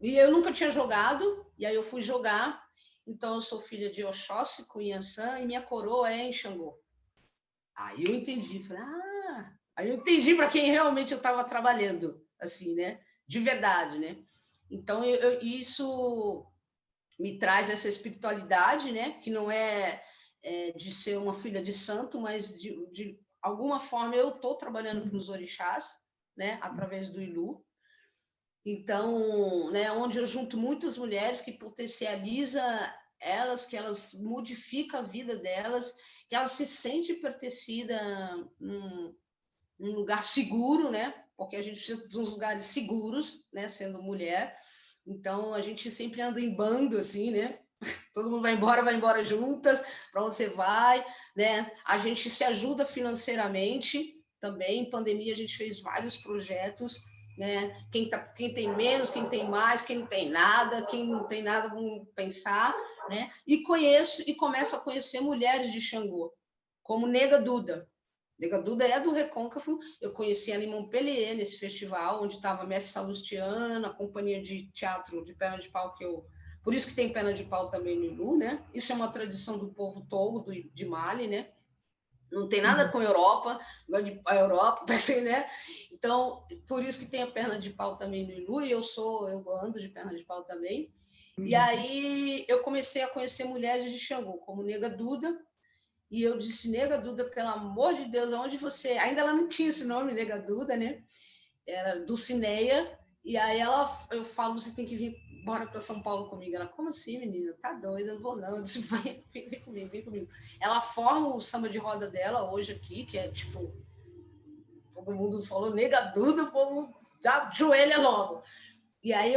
Speaker 3: E eu nunca tinha jogado, e aí eu fui jogar. Então, eu sou filha de Oxóssi, Cunhaçã, e minha coroa é em Xangô. Aí eu entendi, falei, aí eu entendi para quem realmente eu estava trabalhando, assim, né? de verdade, né? Então, isso me traz essa espiritualidade, né? Que não é, de ser uma filha de santo, mas de alguma forma eu estou trabalhando para os orixás, né? Através do Ilu. Então, né? Onde eu junto muitas mulheres que potencializa elas, que elas modificam a vida delas, que elas se sentem pertencida num lugar seguro, né? Porque a gente precisa de uns lugares seguros, né? Sendo mulher. Então, a gente sempre anda em bando, assim, né? Todo mundo vai embora juntas, para onde você vai, né? A gente se ajuda financeiramente também. Em pandemia, a gente fez vários projetos, né? Quem tem menos, quem tem mais, quem não tem nada, quem não tem nada, vamos pensar, né? E começo a conhecer mulheres de Xangô, como Nega Duda. Nega Duda é do Recôncavo. Eu conheci ela em Montpellier, nesse festival, onde estava a Mestre Salustiana, a companhia de teatro de perna de pau que eu... Por isso que tem perna de pau também no Ilu, né? Isso é uma tradição do povo togo, de Mali, né? Não tem nada com a Europa, a Europa, assim, né? Então, por isso que tem a perna de pau também no Ilu, e eu ando de perna de pau também. E aí eu comecei a conhecer mulheres de Xangô, como Nega Duda. E eu disse, Nega Duda, pelo amor de Deus, aonde você... Ainda ela não tinha esse nome, Nega Duda, né? Era Dulcineia. E aí eu falo, você tem que vir embora para São Paulo comigo. Ela, como assim, menina? Tá doida, eu não vou não. Eu disse, vem comigo, vem comigo. Ela forma o samba de roda dela hoje aqui, que é tipo... Todo mundo falou Nega Duda, o povo já ajoelha logo. E aí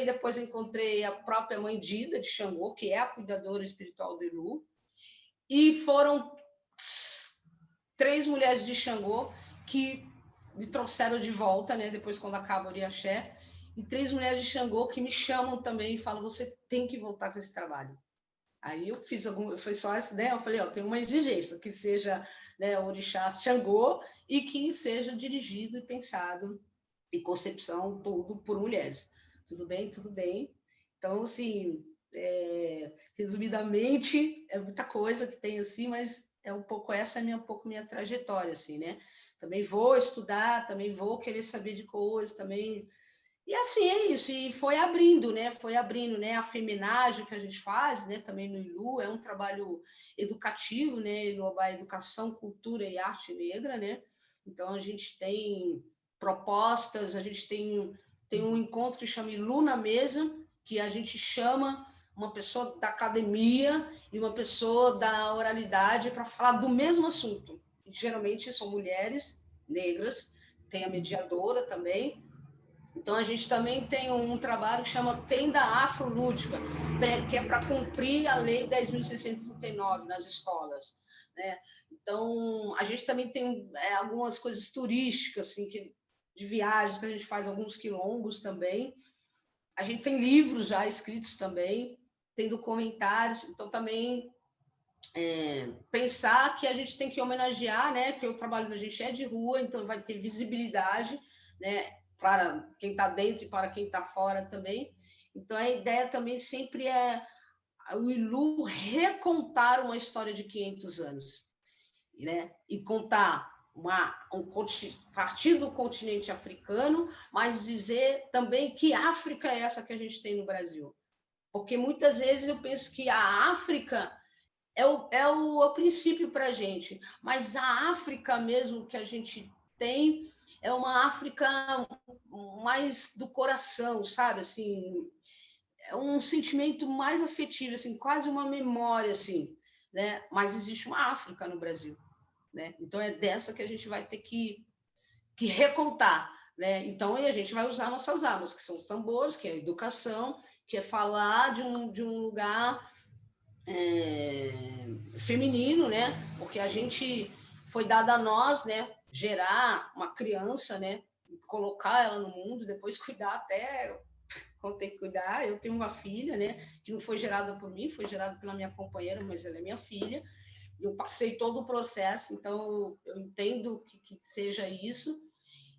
Speaker 3: depois encontrei a própria mãe Dida, de Xangô, que é a cuidadora espiritual do Ilu. E foram 3 mulheres de Xangô que me trouxeram de volta, né? Depois, quando acaba o Oriaxé. E 3 mulheres de Xangô que me chamam também e falam, você tem que voltar com esse trabalho. Aí eu fiz foi só essa, né? Eu falei, ó, tem uma exigência, que seja, né, o Orixá Xangô e que seja dirigido e pensado e concepção tudo por mulheres. Tudo bem? Tudo bem. Então, assim, resumidamente, é muita coisa que tem assim, mas é um pouco essa é um pouco minha trajetória, assim, né? Também vou estudar, também vou querer saber de coisas, também. E assim é isso, e foi abrindo, né? Foi abrindo, né? A feminagem que a gente faz, né? Também no Ilu, é um trabalho educativo, né? Inovar educação, cultura e arte negra, né? Então a gente tem propostas, a gente tem um encontro que chama Ilu na Mesa, que a gente chama uma pessoa da academia e uma pessoa da oralidade para falar do mesmo assunto. E, geralmente são mulheres negras, tem a mediadora também. Então, a gente também tem um trabalho que chama Tenda Afrolúdica, que é para cumprir a Lei 10.639 nas escolas, né? Então, a gente também tem algumas coisas turísticas, assim, de viagens, que a gente faz alguns quilombos também. A gente tem livros já escritos também, tem documentários, então também pensar que a gente tem que homenagear, né? Porque o trabalho da gente é de rua, então vai ter visibilidade, né? Para quem está dentro e para quem está fora também. Então, a ideia também sempre é o Ilu recontar uma história de 500 anos, né? E contar partir do continente africano, mas dizer também que África é essa que a gente tem no Brasil. Porque muitas vezes eu penso que a África é o princípio para a gente, mas a África mesmo que a gente tem é uma África mais do coração, sabe? Assim, é um sentimento mais afetivo, assim, quase uma memória, assim, né? Mas existe uma África no Brasil, né? Então é dessa que a gente vai ter que recontar, né? Então a gente vai usar nossas armas, que são os tambores, que é a educação, que é falar de um lugar feminino, né? Porque a gente foi dado a nós, né? Gerar uma criança, né? Colocar ela no mundo, depois cuidar até quando tem que cuidar. Eu tenho uma filha, né? Que não foi gerada por mim, foi gerada pela minha companheira, mas ela é minha filha. Eu passei todo o processo, então eu entendo que seja isso.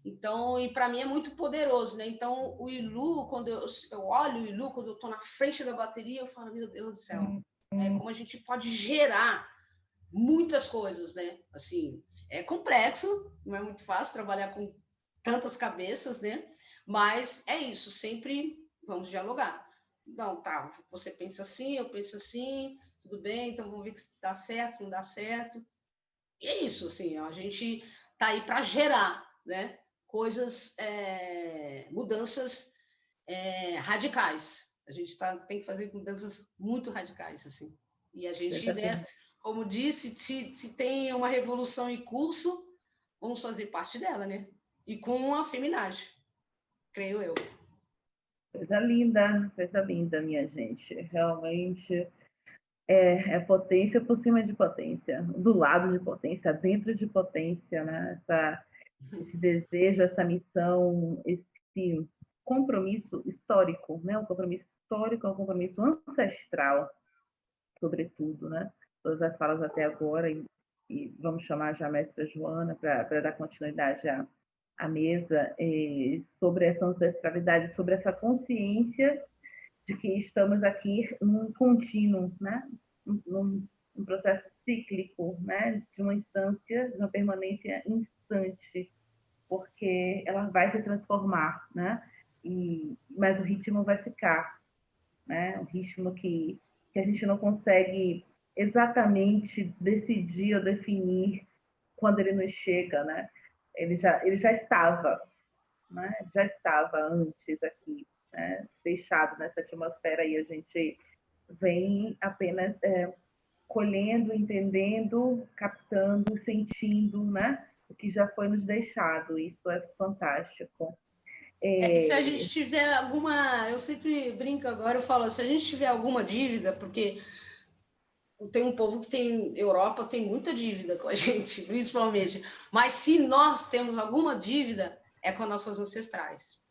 Speaker 3: Então, e para mim é muito poderoso, né? Então, o Ilu, quando eu olho o Ilu, quando eu estou na frente da bateria, eu falo, meu Deus do céu, como a gente pode gerar muitas coisas, né? Assim, é complexo, não é muito fácil trabalhar com tantas cabeças, né? Mas é isso, sempre vamos dialogar. Não, tá, você pensa assim, eu penso assim, tudo bem, então vamos ver se dá certo, não dá certo. E é isso, assim, a gente tá aí para gerar, né, coisas, mudanças radicais. A gente tem que fazer mudanças muito radicais, assim. E a gente, né,
Speaker 1: Exatamente.
Speaker 3: como disse, se tem uma revolução em curso, vamos fazer parte dela, né? E com a feminagem, creio eu.
Speaker 1: Coisa linda, minha gente. Realmente é potência por cima de potência, do lado de potência, dentro de potência, né? Esse desejo, essa missão, esse compromisso histórico, né? Um compromisso histórico, um compromisso ancestral, sobretudo, né? Todas as falas até agora, e vamos chamar já a mestra Joana para dar continuidade à mesa, sobre essa ancestralidade, sobre essa consciência de que estamos aqui num contínuo, né? num processo cíclico, né? De uma instância, de uma permanência instante, porque ela vai se transformar, né? Mas o ritmo vai ficar, né? Um ritmo que a gente não consegue exatamente decidir ou definir quando ele nos chega, né? Ele já estava, né? Já estava antes aqui, né? Deixado nessa atmosfera e a gente vem apenas colhendo, entendendo, captando, sentindo, né? O que já foi nos deixado. Isso é fantástico.
Speaker 3: É, se a gente tiver alguma, eu sempre brinco agora, eu falo, se a gente tiver alguma dívida, porque tem um povo que tem, Europa tem muita dívida com a gente, principalmente, mas se nós temos alguma dívida, é com as nossas ancestrais.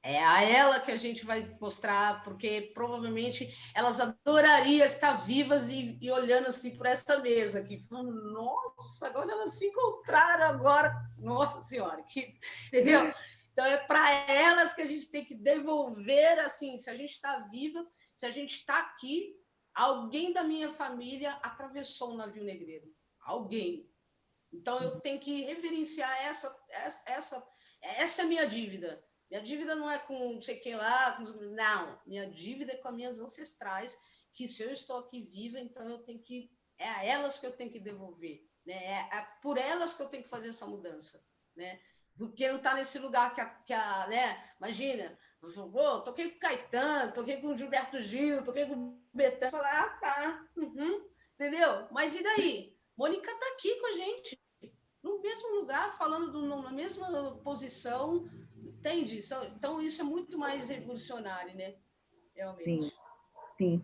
Speaker 3: É a ela que a gente vai mostrar, porque provavelmente elas adorariam estar vivas e olhando assim por essa mesa aqui, falando, nossa, agora elas se encontraram agora, nossa senhora, que, entendeu? Então é para elas que a gente tem que devolver, assim, se a gente está viva, se a gente está aqui, alguém da minha família atravessou um navio negreiro, alguém. Então eu tenho que reverenciar essa é a minha dívida. Minha dívida não é com não sei quem lá, não. Minha dívida é com as minhas ancestrais, que se eu estou aqui viva, então eu tenho que. É a elas que eu tenho que devolver. Né? É por elas que eu tenho que fazer essa mudança. Né? Porque não está nesse lugar né? Imagina, toquei com Caetano, toquei com Gilberto Gil, toquei com Betão. Ah, tá. Uhum. Entendeu? Mas e daí? Mônica está aqui com a gente no mesmo lugar, falando na mesma posição, entende? Então, isso é muito mais revolucionário, né?
Speaker 1: Sim,
Speaker 3: Realmente.
Speaker 1: sim.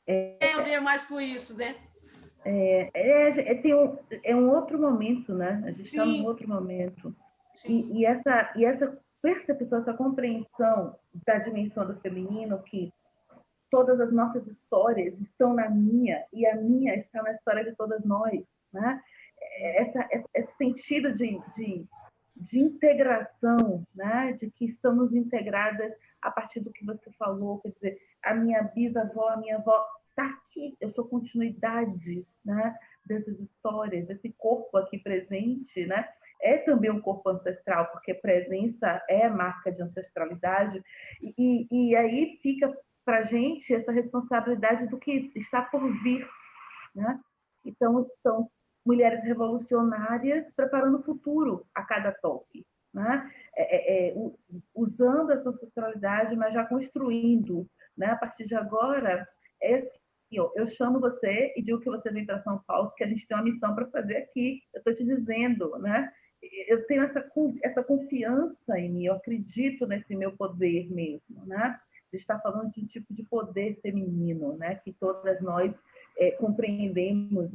Speaker 3: Tem a ver mais com isso, né?
Speaker 1: É um outro momento, né? A gente está num
Speaker 3: Sim,
Speaker 1: outro momento.
Speaker 3: sim.
Speaker 1: E essa percepção, essa compreensão da dimensão do feminino, que todas as nossas histórias estão na minha, e a minha está na história de todas nós, né? Esse sentido de integração, né? De que estamos integradas a partir do que você falou, quer dizer, a minha bisavó, a minha avó está aqui, eu sou continuidade, né? Dessas histórias, desse corpo aqui presente, né? É também um corpo ancestral, porque presença é marca de ancestralidade, e aí fica para a gente essa responsabilidade do que está por vir, né? Então, são mulheres revolucionárias preparando o futuro a cada toque, né? Usando essa ancestralidade, mas já construindo, né? A partir de agora, eu chamo você e digo que você vem para São Paulo, porque a gente tem uma missão para fazer aqui. Eu estou te dizendo, né? Eu tenho essa confiança em mim, eu acredito nesse meu poder mesmo, né? A gente está falando de um tipo de poder feminino, né? Que todas nós compreendemos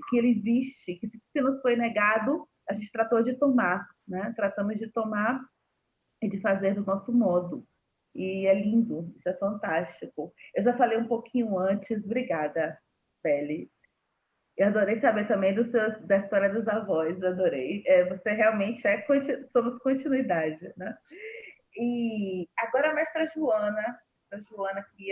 Speaker 1: que ele existe, que se nos foi negado, a gente tratou de tomar, né? Tratamos de tomar e de fazer do nosso modo. E é lindo, isso é fantástico. Eu já falei um pouquinho antes, obrigada, Pele. Eu adorei saber também da história dos avós, adorei. Você realmente somos continuidade, né? E agora a mestra Joana, que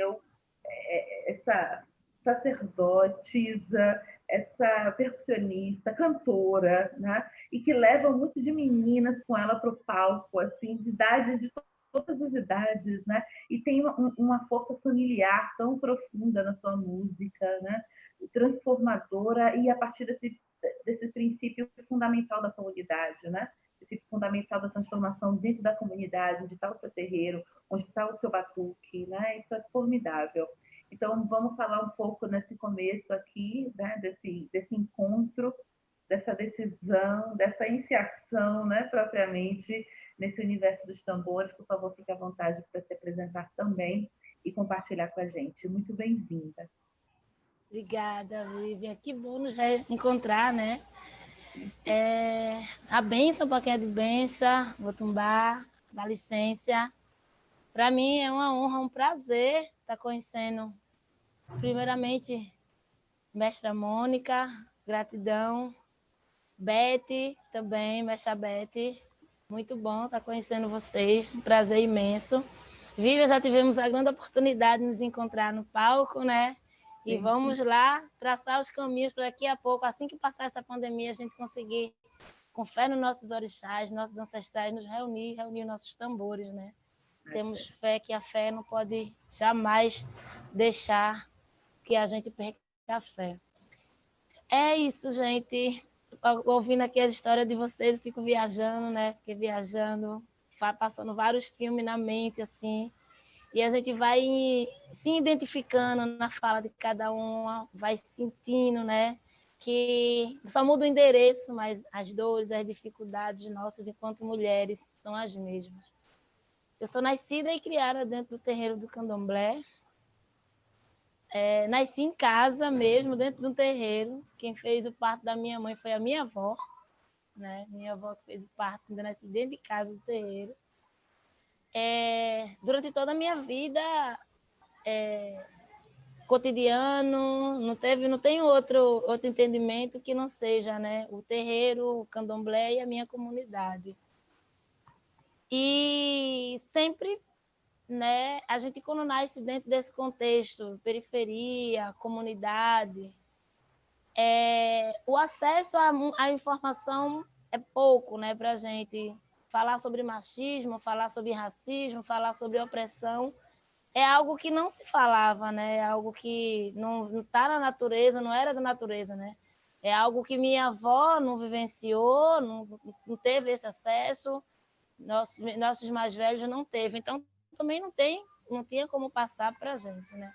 Speaker 1: essa sacerdotisa, essa percussionista, cantora, né? E que leva muito de meninas com ela para o palco, assim, de idade de todas as idades, né? E tem uma força familiar tão profunda na sua música, né? Transformadora, e a partir desse princípio fundamental da comunidade, né? Esse fundamental da transformação dentro da comunidade, onde está o seu terreiro, onde está o seu batuque, né? Isso é formidável. Então, vamos falar um pouco nesse começo aqui, né? desse encontro, dessa decisão, dessa iniciação, né? Propriamente, nesse universo dos tambores. Por favor, fique à vontade para se apresentar também e compartilhar com a gente. Muito bem-vinda.
Speaker 4: Obrigada, Vivian. Que bom nos encontrar, né? A benção para quem é de benção, Votumbá, dá licença. Para mim é uma honra, um prazer estar conhecendo, primeiramente, mestra Mônica, gratidão. Beth também, mestra Beth. Muito bom estar conhecendo vocês, um prazer imenso. Vivian, já tivemos a grande oportunidade de nos encontrar no palco, né? E vamos lá traçar os caminhos para daqui a pouco, assim que passar essa pandemia, a gente conseguir, com fé nos nossos orixás, nossos ancestrais, nos reunir nossos tambores, né? Temos fé que a fé não pode jamais deixar que a gente perca a fé. É isso, gente. Ouvindo aqui a história de vocês, eu fico viajando, né? Fiquei viajando, passando vários filmes na mente, assim. E a gente vai se identificando na fala de cada um, vai sentindo, né? Que só muda o endereço, mas as dores, as dificuldades nossas enquanto mulheres são as mesmas. Eu sou nascida e criada dentro do terreiro do Candomblé. Nasci em casa mesmo, dentro de um terreiro. Quem fez o parto da minha mãe foi a minha avó, né? Minha avó que fez o parto, ainda nasci dentro de casa do terreiro. Durante toda a minha vida cotidiano, não tenho outro entendimento que não seja, né? O terreiro, o candomblé e a minha comunidade. E sempre, né, a gente quando nasce dentro desse contexto, periferia, comunidade, o acesso à informação é pouco, né, para a gente falar sobre machismo, falar sobre racismo, falar sobre opressão, é algo que não se falava, né? É algo que não está na natureza, não era da natureza, né? É algo que minha avó não vivenciou, não teve esse acesso, nossos mais velhos não teve, então também não tinha como passar para a gente, né?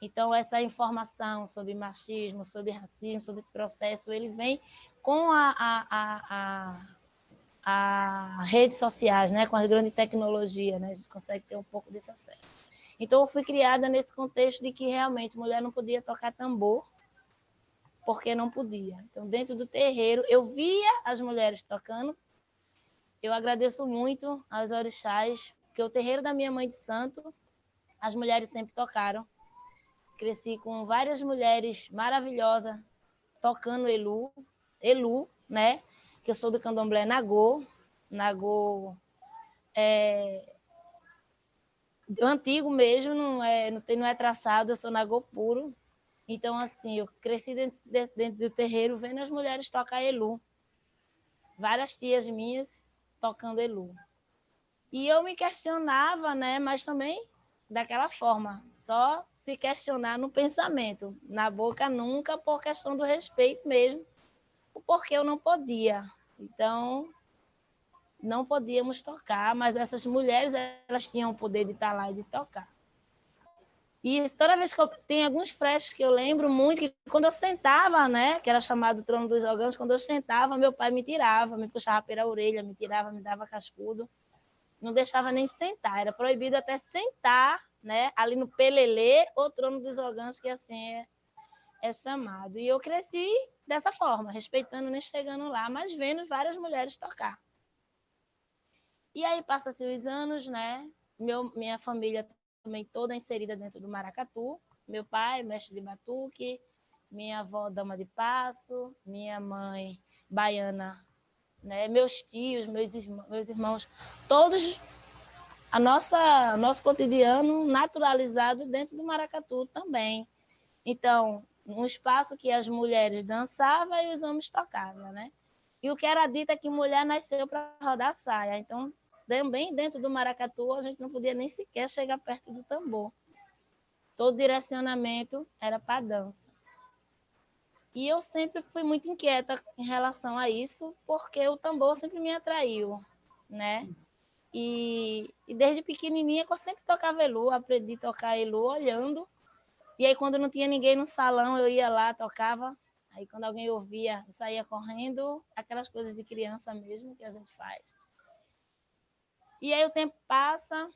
Speaker 4: Então essa informação sobre machismo, sobre racismo, sobre esse processo, ele vem com as redes sociais, né? Com a grande tecnologia, né? A gente consegue ter um pouco desse acesso. Então, eu fui criada nesse contexto de que realmente mulher não podia tocar tambor, porque não podia. Então, dentro do terreiro, eu via as mulheres tocando. Eu agradeço muito aos orixás, porque o terreiro da minha mãe de santo, as mulheres sempre tocaram. Cresci com várias mulheres maravilhosas tocando Elu, né? Que eu sou do candomblé Nagô. Nagô antigo mesmo, não é traçado, eu sou Nagô puro. Então, assim, eu cresci dentro do terreiro vendo as mulheres tocar Elu. Várias tias minhas tocando Elu. E eu me questionava, né? Mas também daquela forma, só se questionar no pensamento. Na boca nunca, por questão do respeito mesmo, porque eu não podia. Então, não podíamos tocar, mas essas mulheres, elas tinham o poder de estar lá e de tocar. E toda vez que tem alguns flashes que eu lembro muito, que quando eu sentava, né, que era chamado Trono dos Órgãos, quando eu sentava, meu pai me tirava, me puxava pela orelha, me tirava, me dava cascudo, não deixava nem sentar, era proibido até sentar, né, ali no Pelelê ou Trono dos Órgãos, que assim é chamado. E eu cresci dessa forma, respeitando, nem chegando lá, mas vendo várias mulheres tocar. E aí passa-se os anos, né? Minha família também toda inserida dentro do maracatu. Meu pai, mestre de batuque, minha avó, dama de passo, minha mãe, baiana, né? Meus tios, meus irmãos, todos nosso cotidiano naturalizado dentro do maracatu também. Então, um espaço que as mulheres dançavam e os homens tocavam, né? E o que era dito é que mulher nasceu para rodar saia. Então, também dentro do maracatu, a gente não podia nem sequer chegar perto do tambor. Todo direcionamento era para dança. E eu sempre fui muito inquieta em relação a isso, porque o tambor sempre me atraiu, né? E desde pequenininha que eu sempre tocava elu, aprendi a tocar elu olhando. E aí, quando não tinha ninguém no salão, eu ia lá, tocava. Aí, quando alguém ouvia, eu saía correndo, aquelas coisas de criança mesmo que a gente faz. E aí, o tempo passa,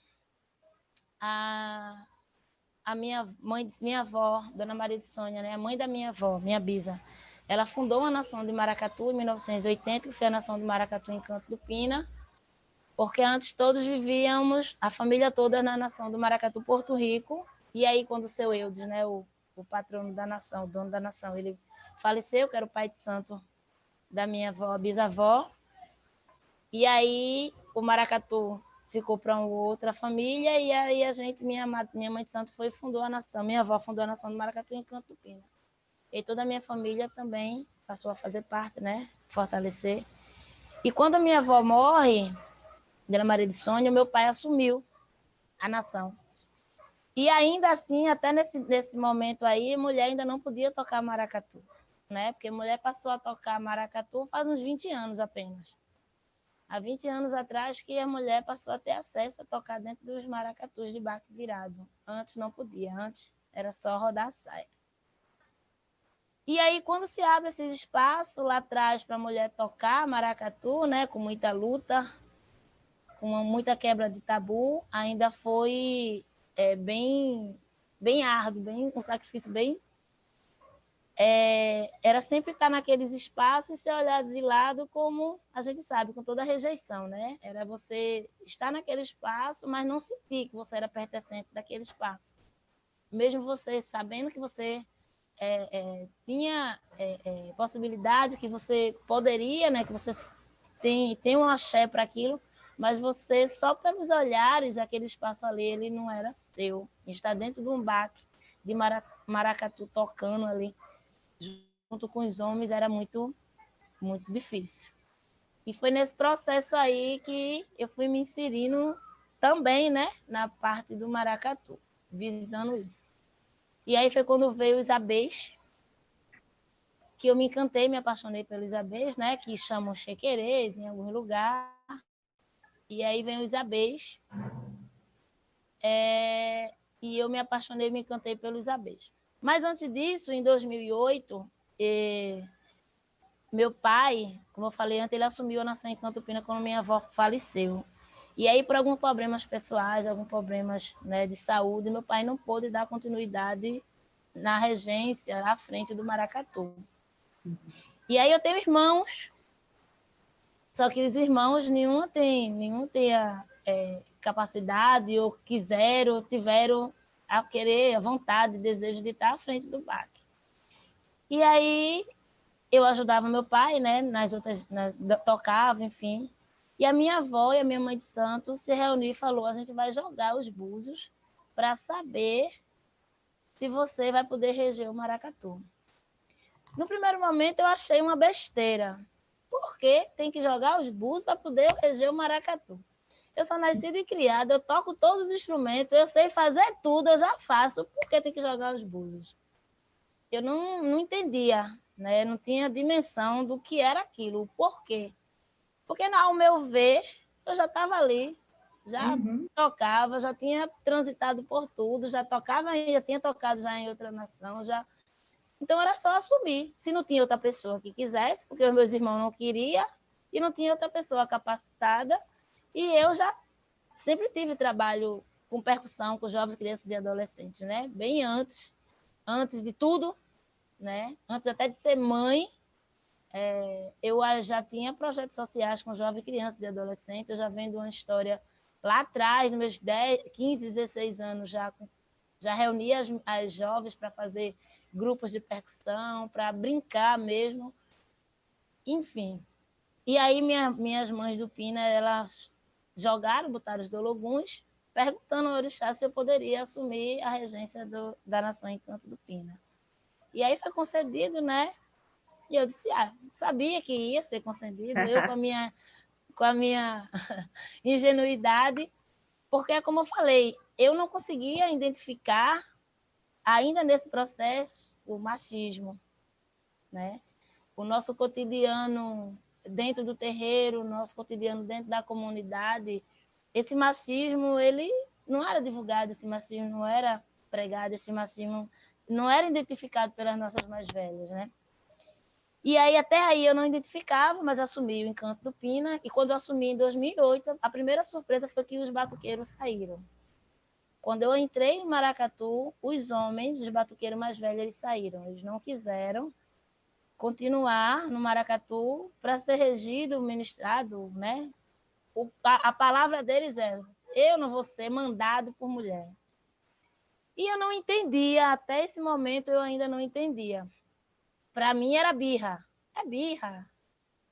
Speaker 4: a minha avó, Dona Maria de Sônia, né? A mãe da minha avó, minha bisa, ela fundou a Nação de Maracatu em 1980, que foi a Nação de Maracatu em Canto do Pina, porque antes todos vivíamos, a família toda na Nação do Maracatu, Porto Rico. E aí, quando o seu Eudes, né, o patrono da nação, o dono da nação, ele faleceu, que era o pai de santo da minha avó, bisavó. E aí, o Maracatu ficou para uma outra família, e aí a gente, minha mãe de santo foi e fundou a nação. Minha avó fundou a Nação do Maracatu em Canto do Pina. E toda a minha família também passou a fazer parte, né, fortalecer. E quando a minha avó morre, Dona Maria de Sônia, meu pai assumiu a nação. E ainda assim, até nesse momento aí, mulher ainda não podia tocar maracatu, né? Porque mulher passou a tocar maracatu faz uns 20 anos apenas. Há 20 anos atrás que a mulher passou a ter acesso a tocar dentro dos maracatus de baque virado. Antes não podia, antes era só rodar a saia. E aí, quando se abre esse espaço lá atrás para a mulher tocar maracatu, né, com muita luta, com muita quebra de tabu, ainda foi bem árduo, um sacrifício bem... era sempre estar naqueles espaços e ser olhado de lado, como a gente sabe, com toda a rejeição, né? Era você estar naquele espaço, mas não sentir que você era pertencente daquele espaço. Mesmo você sabendo que você tinha possibilidade, que você poderia, né? Que você tem um axé para aquilo, mas você, só pelos olhares, aquele espaço ali, ele não era seu. Estar dentro de um baque de maracatu tocando ali, junto com os homens, era muito, muito difícil. E foi nesse processo aí que eu fui me inserindo também, né, na parte do maracatu, visando isso. E aí foi quando veio os abês, que eu me encantei, me apaixonei pelos abês, né, que chamam chequerês em algum lugar. E aí vem os abês, e eu me apaixonei, me encantei pelos abês. Mas antes disso, em 2008, meu pai, como eu falei antes, ele assumiu a nação em Canto do Pina quando minha avó faleceu. E aí, por alguns problemas pessoais, alguns problemas, né, de saúde, meu pai não pôde dar continuidade na regência à frente do maracatu. E aí eu tenho irmãos, só que os irmãos, nenhum tem a capacidade, ou quiseram, ou tiveram a querer, a vontade, desejo de estar à frente do BAC. E aí eu ajudava meu pai, né, nas outras, tocava, enfim. E a minha avó e a minha mãe de santo se reuniu e falou: a gente vai jogar os búzios para saber se você vai poder reger o maracatu. No primeiro momento eu achei uma besteira. Por que tem que jogar os búzios para poder reger o maracatu? Eu sou nascida e criada, eu toco todos os instrumentos, eu sei fazer tudo, eu já faço. Por que tem que jogar os búzios? Eu não entendia, né? Não tinha dimensão do que era aquilo, o porquê. Porque, ao meu ver, eu já estava ali, já tocava, já tinha transitado por tudo, já tocava, já tinha tocado já em outra nação, já... Então era só assumir. Se não tinha outra pessoa que quisesse, porque os meus irmãos não queriam, e não tinha outra pessoa capacitada, e eu já sempre tive trabalho com percussão com jovens, crianças e adolescentes, né? Bem antes de tudo, né? Antes até de ser mãe, eu já tinha projetos sociais com jovens, crianças e adolescentes. Eu já vendo uma história lá atrás, nos meus 15, 16 anos, já reunia as jovens para fazer grupos de percussão, para brincar mesmo, enfim. E aí minhas mães do Pina, elas botaram os dologuns, perguntando ao orixá se eu poderia assumir a regência da nação em Canto do Pina. E aí foi concedido, né? E eu disse, sabia que ia ser concedido, eu com a minha ingenuidade, porque, como eu falei, eu não conseguia identificar, ainda nesse processo, o machismo, né? O nosso cotidiano dentro do terreiro, o nosso cotidiano dentro da comunidade, esse machismo, ele não era divulgado, esse machismo não era pregado, esse machismo não era identificado pelas nossas mais velhas, né? E aí, até aí, eu não identificava, mas assumi o Encanto do Pina. E quando eu assumi em 2008, a primeira surpresa foi que os batuqueiros saíram. Quando eu entrei em Maracatu, os homens, os batuqueiros mais velhos, eles saíram. Eles não quiseram continuar no Maracatu para ser regido, ministrado, né? A palavra deles é: eu não vou ser mandado por mulher. E eu não entendia, até esse momento eu ainda não entendia. Para mim era birra. É birra,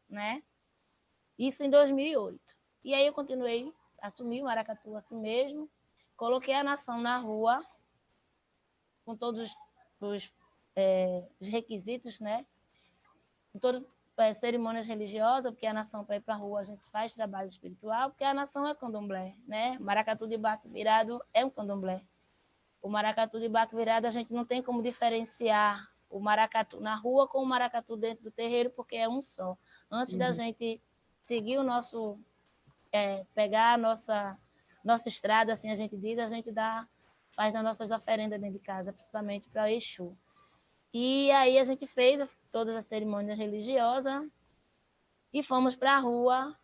Speaker 4: né? Isso em 2008. E aí eu continuei, assumi o Maracatu assim mesmo, coloquei a nação na rua, com todos os requisitos, né? Com todas as cerimônias religiosas, porque a nação, para ir para a rua, a gente faz trabalho espiritual, porque a nação é candomblé, né? Maracatu de baque virado é um candomblé. O maracatu de baque virado, a gente não tem como diferenciar o maracatu na rua com o maracatu dentro do terreiro, porque é um só. Antes da gente seguir o nosso... pegar a nossa estrada, assim a gente diz, a gente faz as nossas oferendas dentro de casa, principalmente para Exu. E aí a gente fez todas as cerimônias religiosas e fomos para a rua.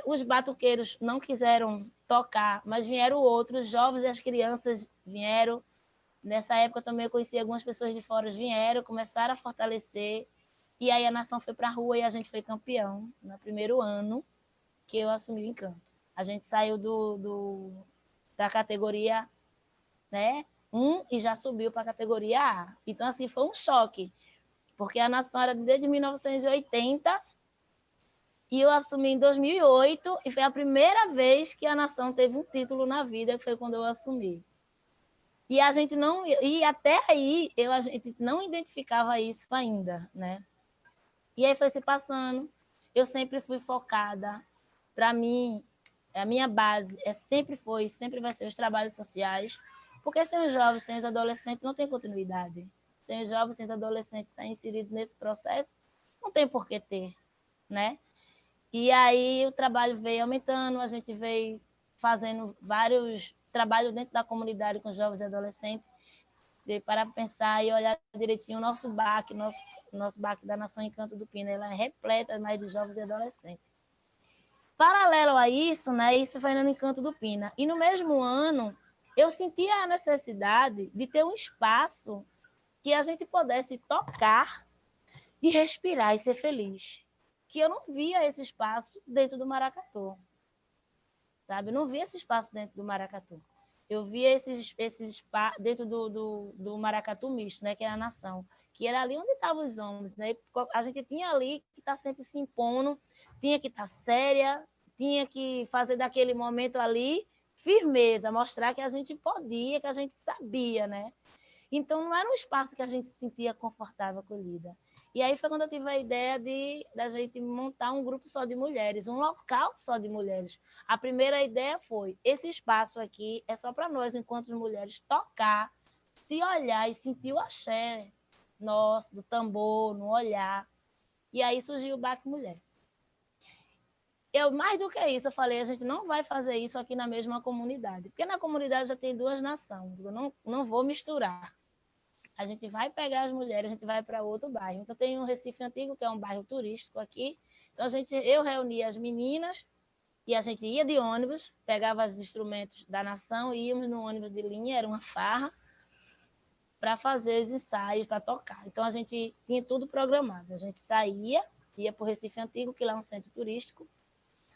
Speaker 4: Os batuqueiros não quiseram tocar, mas vieram outros, jovens e as crianças vieram. Nessa época também eu conheci algumas pessoas de fora, vieram, começaram a fortalecer. E aí a nação foi para a rua e a gente foi campeão no primeiro ano que eu assumi o Encanto. A gente saiu da categoria, né, 1 e já subiu para a categoria A. Então, assim, foi um choque, porque a nação era desde 1980 e eu assumi em 2008 e foi a primeira vez que a nação teve um título na vida, que foi quando eu assumi. E a gente não... E até aí, a gente não identificava isso ainda, né? E aí foi se passando. Eu sempre fui focada. Para mim, a minha base sempre vai ser os trabalhos sociais, porque sem os jovens, sem os adolescentes, não tem continuidade. Sem os jovens, sem os adolescentes estar inseridos nesse processo, não tem por que ter, né? E aí o trabalho veio aumentando, a gente veio fazendo vários trabalhos dentro da comunidade com jovens e adolescentes. Se parar para pensar e olhar direitinho, o nosso BAC da Nação Encanto do Pina, ela é repleta mais de jovens e adolescentes. Paralelo a isso, né, isso foi no Encanto do Pina. E no mesmo ano, eu sentia a necessidade de ter um espaço que a gente pudesse tocar e respirar e ser feliz. Que eu não via esse espaço dentro do maracatu. Sabe? Eu não via esse espaço dentro do maracatu. Eu via esse espaço dentro do maracatu misto, né, que é a nação, que era ali onde estavam os homens, né? A gente tinha ali que estar sempre se impondo, tinha que estar séria, tinha que fazer daquele momento ali firmeza, mostrar que a gente podia, que a gente sabia, né? Então, não era um espaço que a gente se sentia confortável, acolhida. E aí foi quando eu tive a ideia da gente montar um grupo só de mulheres, um local só de mulheres. A primeira ideia foi, esse espaço aqui é só para nós, enquanto mulheres, tocar, se olhar e sentir o axé nosso, do tambor, no olhar. E aí surgiu o Baque Mulher. Mais do que isso, eu falei, a gente não vai fazer isso aqui na mesma comunidade, porque na comunidade já tem 2 nações, eu não vou misturar. A gente vai pegar as mulheres, a gente vai para outro bairro. Então, tem o Recife Antigo, que é um bairro turístico aqui. Então, eu reunia as meninas e a gente ia de ônibus, pegava os instrumentos da nação, íamos no ônibus de linha, era uma farra, para fazer os ensaios, para tocar. Então, a gente tinha tudo programado. A gente saía, ia para o Recife Antigo, que lá é um centro turístico.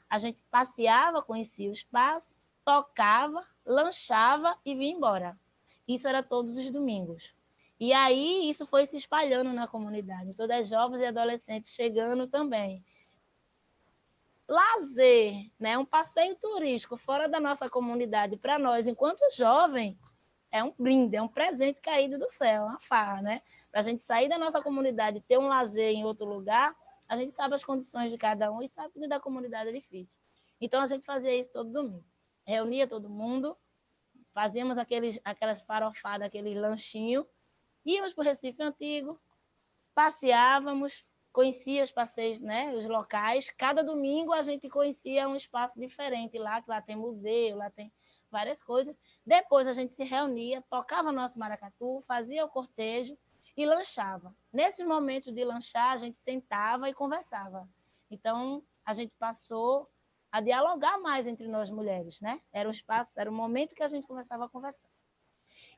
Speaker 4: A gente passeava, conhecia o espaço, tocava, lanchava e vinha embora. Isso era todos os domingos. E aí isso foi se espalhando na comunidade, todas as jovens e adolescentes chegando também. Lazer, né? Um passeio turístico fora da nossa comunidade, para nós, enquanto jovem, é um brinde, é um presente caído do céu, uma farra, né? para a gente sair da nossa comunidade e ter um lazer em outro lugar, a gente sabe as condições de cada um e sabe que da comunidade é difícil. Então, a gente fazia isso todo domingo. Reunia todo mundo, fazíamos aquelas farofadas, aquele lanchinho, íamos para o Recife Antigo, passeávamos, conhecia os passeios, né, os locais. Cada domingo a gente conhecia um espaço diferente lá, que lá tem museu, lá tem várias coisas. Depois a gente se reunia, tocava nosso maracatu, fazia o cortejo e lanchava. Nesses momentos de lanchar, a gente sentava e conversava. Então, a gente passou a dialogar mais entre nós mulheres, né? Era um espaço, era um momento que a gente começava a conversar.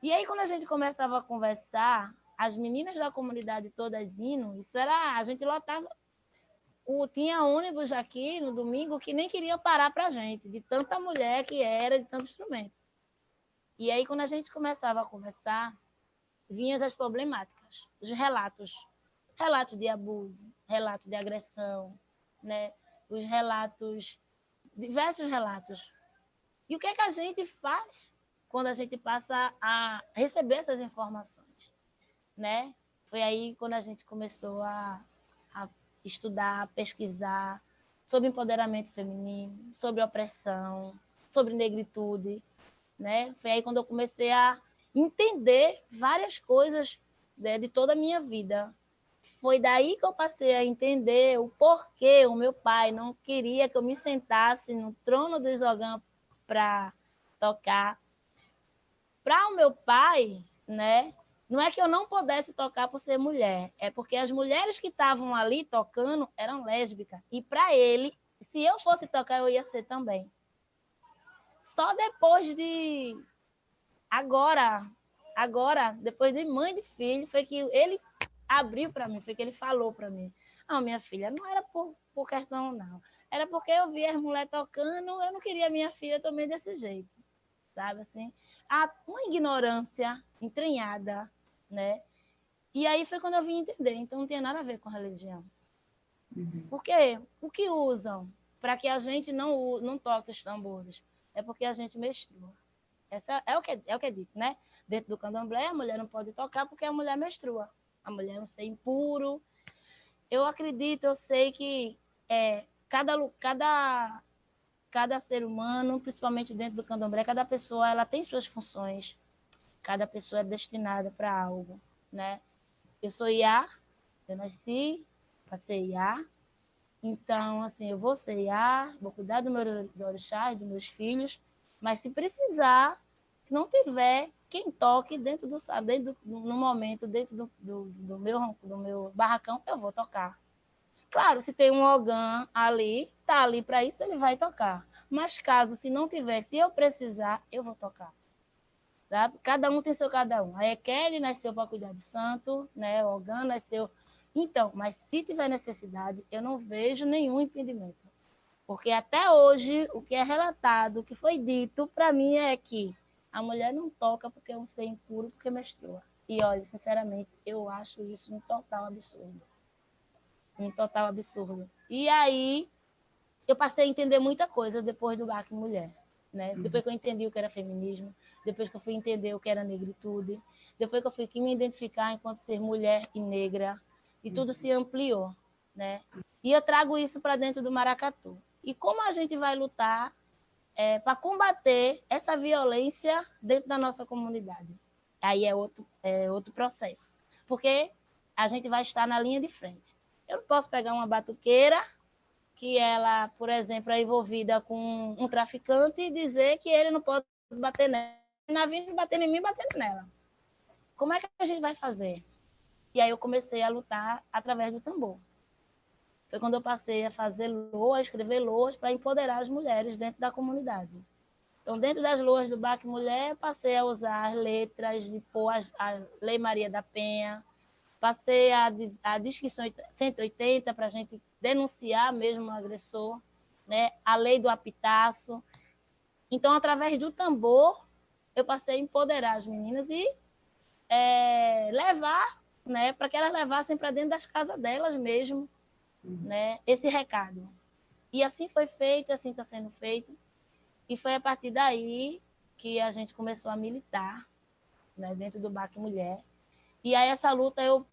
Speaker 4: E aí, quando a gente começava a conversar, as meninas da comunidade todas indo, isso era, a gente lotava. Tinha ônibus aqui no domingo que nem queria parar para a gente, de tanta mulher que era, de tanto instrumento. E aí, quando a gente começava a conversar, vinham as problemáticas, os relatos. Relatos de abuso, relatos de agressão, né? Os relatos, diversos relatos. E o que é que a gente faz quando a gente passa a receber essas informações, né? Foi aí quando a gente começou a estudar, a pesquisar sobre empoderamento feminino, sobre opressão, sobre negritude, né? Foi aí quando eu comecei a entender várias coisas, né, de toda a minha vida. Foi daí que eu passei a entender o porquê o meu pai não queria que eu me sentasse no trono do Isogã para tocar. Para o meu pai, né, não é que eu não pudesse tocar por ser mulher, é porque as mulheres que estavam ali tocando eram lésbicas. E para ele, se eu fosse tocar, eu ia ser também. Só depois de... Agora, depois de mãe e de filho, foi que ele abriu para mim, foi que ele falou para mim. Não, minha filha, não era por questão, não. Era porque eu via as mulheres tocando, eu não queria minha filha também desse jeito, sabe assim? Uma ignorância entranhada, né? E aí foi quando eu vim entender. Então não tem nada a ver com religião. Porque o que usam para que a gente não toque os tambores é porque a gente menstrua. Essa é o que é dito, né? Dentro do candomblé, a mulher não pode tocar porque a mulher menstrua. A mulher é um ser impuro. Eu acredito, eu sei que cada ser humano, principalmente dentro do candomblé, cada pessoa ela tem suas funções. Cada pessoa é destinada para algo, né? Eu sou Iá, eu nasci para ser Iá. Então, assim, eu vou ser Iá, vou cuidar do meu orixás, dos meus filhos, mas se precisar, se não tiver quem toque no momento, dentro do meu barracão, eu vou tocar. Claro, se tem um ogã ali, tá ali para isso, ele vai tocar. Mas caso, se não tiver, se eu precisar, eu vou tocar. Sabe? Cada um tem seu cada um. A Ekele nasceu para cuidar de santo, né? O ogã nasceu... Então, mas se tiver necessidade, eu não vejo nenhum impedimento. Porque até hoje, o que é relatado, o que foi dito, para mim é que a mulher não toca porque é um ser impuro, porque menstrua. E, olha, sinceramente, eu acho isso um total absurdo. Um total absurdo. E aí, eu passei a entender muita coisa depois do Baque Mulher. Né? Depois que eu entendi o que era feminismo, depois que eu fui entender o que era negritude, depois que eu fui me identificar enquanto ser mulher e negra, e tudo se ampliou, né? E eu trago isso para dentro do maracatu. E como a gente vai lutar para combater essa violência dentro da nossa comunidade? Aí é outro processo, porque a gente vai estar na linha de frente. Eu não posso pegar uma batuqueira que ela, por exemplo, é envolvida com um traficante e dizer que ele não pode bater nela, na vida bater em mim, batendo nela. Como é que a gente vai fazer? E aí eu comecei a lutar através do tambor. Foi quando eu passei a fazer loas, a escrever loas para empoderar as mulheres dentro da comunidade. Então, dentro das loas do Baque Mulher, passei a usar as letras de pôr a Lei Maria da Penha, passei a Disque 180 para a gente denunciar mesmo o agressor, né? A lei do apitaço. Então, através do tambor, eu passei a empoderar as meninas e levar, né, para que elas levassem para dentro das casas delas mesmo, né, esse recado. E assim foi feito, assim está sendo feito. E foi a partir daí que a gente começou a militar, né, dentro do Baque Mulher. E aí essa luta eu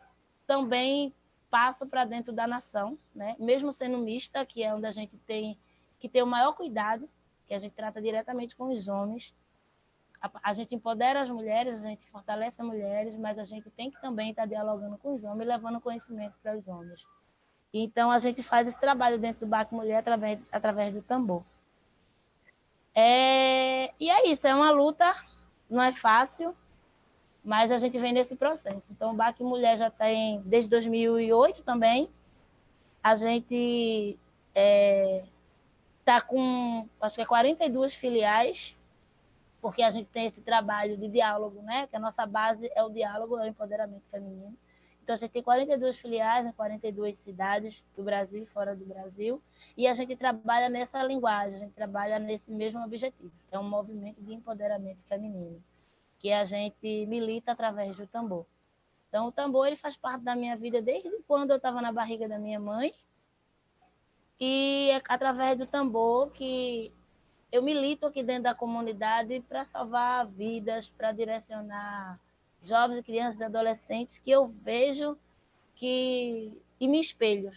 Speaker 4: também passo para dentro da nação, né? Mesmo sendo mista, que é onde a gente tem que ter o maior cuidado, que a gente trata diretamente com os homens. A gente empodera as mulheres, a gente fortalece as mulheres, mas a gente tem que também estar dialogando com os homens, levando conhecimento para os homens. Então, a gente faz esse trabalho dentro do Baque Mulher através do tambor. E é isso, é uma luta, não é fácil, mas a gente vem nesse processo. Então, o Baque Mulher já tem, desde 2008 também, a gente está com, acho que 42 filiais, porque a gente tem esse trabalho de diálogo, né? Que a nossa base é o diálogo, é o empoderamento feminino. Então, a gente tem 42 filiais em 42 cidades do Brasil e fora do Brasil, e a gente trabalha nessa linguagem, a gente trabalha nesse mesmo objetivo. É um movimento de empoderamento feminino, que a gente milita através do tambor. Então, o tambor ele faz parte da minha vida desde quando eu estava na barriga da minha mãe, e é através do tambor que eu milito aqui dentro da comunidade para salvar vidas, para direcionar jovens, crianças e adolescentes que eu vejo e me espelho,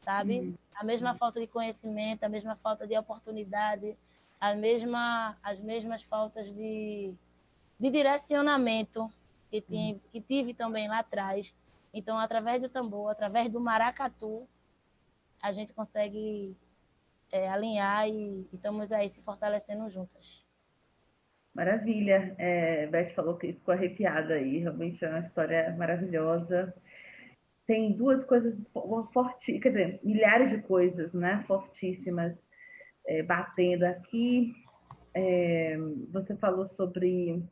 Speaker 4: sabe? A mesma falta de conhecimento, a mesma falta de oportunidade, as mesmas faltas de direcionamento que tive também lá atrás. Então, através do tambor, através do maracatu, a gente consegue alinhar e estamos aí se fortalecendo juntas.
Speaker 1: Maravilha. Beth falou que ficou arrepiada aí. Realmente é uma história maravilhosa. Tem duas coisas fortes, quer dizer, milhares de coisas, né? Fortíssimas batendo aqui. Você falou sobre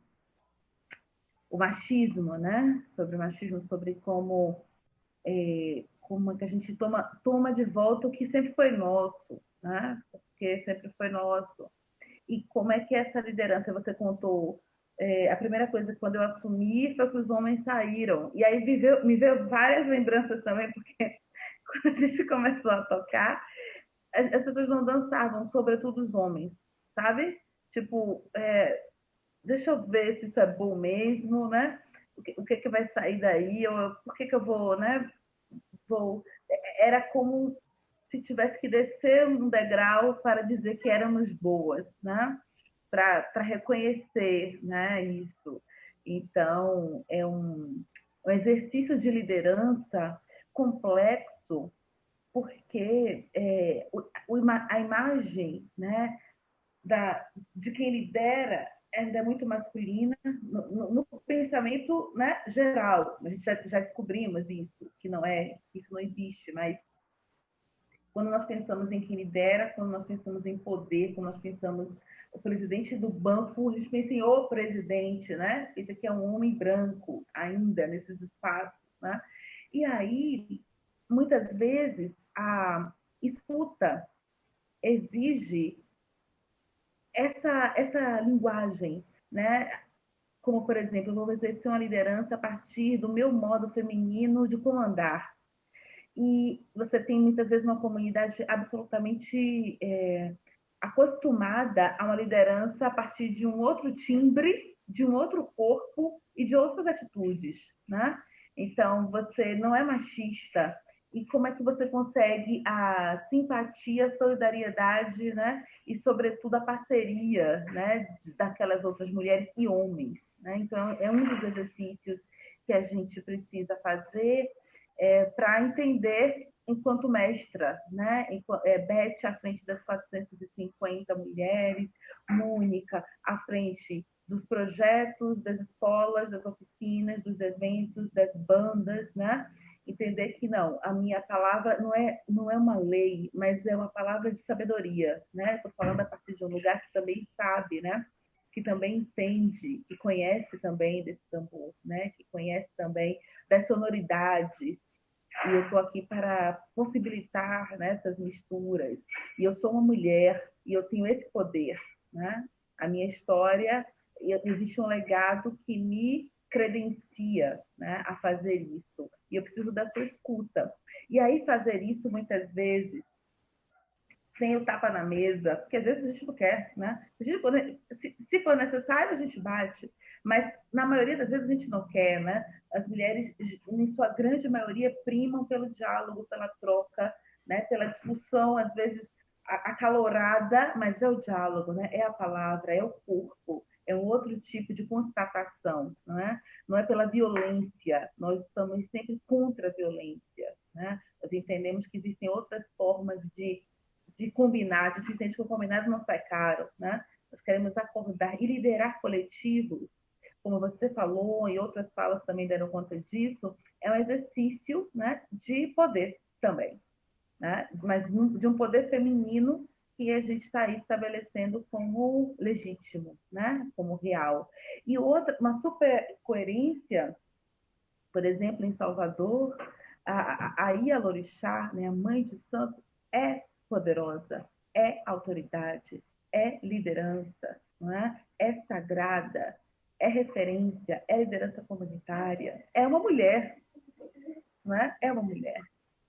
Speaker 1: o machismo, né? Sobre o machismo, sobre como é que a gente toma de volta o que sempre foi nosso, né? Porque sempre foi nosso. E como é que é essa liderança? Você contou, a primeira coisa quando eu assumi foi que os homens saíram. E aí me veio várias lembranças também, porque quando a gente começou a tocar, as pessoas não dançavam, sobretudo os homens, sabe? Tipo, deixa eu ver se isso é bom mesmo, né? O que vai sair daí? Por que eu vou, né? Era como se tivesse que descer um degrau para dizer que éramos boas, né? Para reconhecer, né, isso. Então, é um exercício de liderança complexo, porque a imagem, né, de quem lidera ainda é muito masculina no pensamento, né, geral. A gente já descobrimos isso, que isso não existe, mas quando nós pensamos em quem lidera, quando nós pensamos em poder, quando nós pensamos o presidente do banco, a gente pensa em o presidente, né? Esse aqui é um homem branco ainda nesses espaços, né? E aí, muitas vezes, a escuta exige essa linguagem, né? Como, por exemplo, eu vou exercer uma liderança a partir do meu modo feminino de comandar. E você tem muitas vezes uma comunidade absolutamente acostumada a uma liderança a partir de um outro timbre, de um outro corpo e de outras atitudes, né? Então, você não é machista. E como é que você consegue a simpatia, a solidariedade, né? E, sobretudo, a parceria, né? Daquelas outras mulheres e homens, né? Então, é um dos exercícios que a gente precisa fazer para entender enquanto mestra, né? Beth à frente das 450 mulheres, Mônica à frente dos projetos, das escolas, das oficinas, dos eventos, das bandas, né? Entender que não, a minha palavra não é uma lei, mas é uma palavra de sabedoria, né? Estou falando a partir de um lugar que também sabe, né? Que também entende, que conhece também desse tambor, né? Que conhece também das sonoridades. E eu estou aqui para possibilitar, né, essas misturas. E eu sou uma mulher e eu tenho esse poder, né? A minha história, existe um legado que me credencia, né, a fazer isso. E eu preciso da sua escuta. E aí fazer isso, muitas vezes, sem o tapa na mesa, porque às vezes a gente não quer, né? Se for necessário, a gente bate, mas na maioria das vezes a gente não quer, né? As mulheres, em sua grande maioria, primam pelo diálogo, pela troca, né? Pela discussão, às vezes acalorada, mas é o diálogo, né? É a palavra, é o corpo, é um outro tipo de constatação, não é? Não é pela violência, nós estamos sempre contra a violência, né? Nós entendemos que existem outras formas de combinar, a gente entende que o combinado não sai caro, né? Nós queremos acordar e liderar coletivos, como você falou, e outras falas também deram conta disso, é um exercício, né, de poder também, né? Mas de um poder feminino que a gente está aí estabelecendo como legítimo, né? Como real. E outra, uma super coerência, por exemplo, em Salvador, a Ialorixá, né, a mãe de santo, é poderosa, é autoridade, é liderança, não é? É sagrada, é referência, é liderança comunitária, é uma mulher, não é? É uma mulher.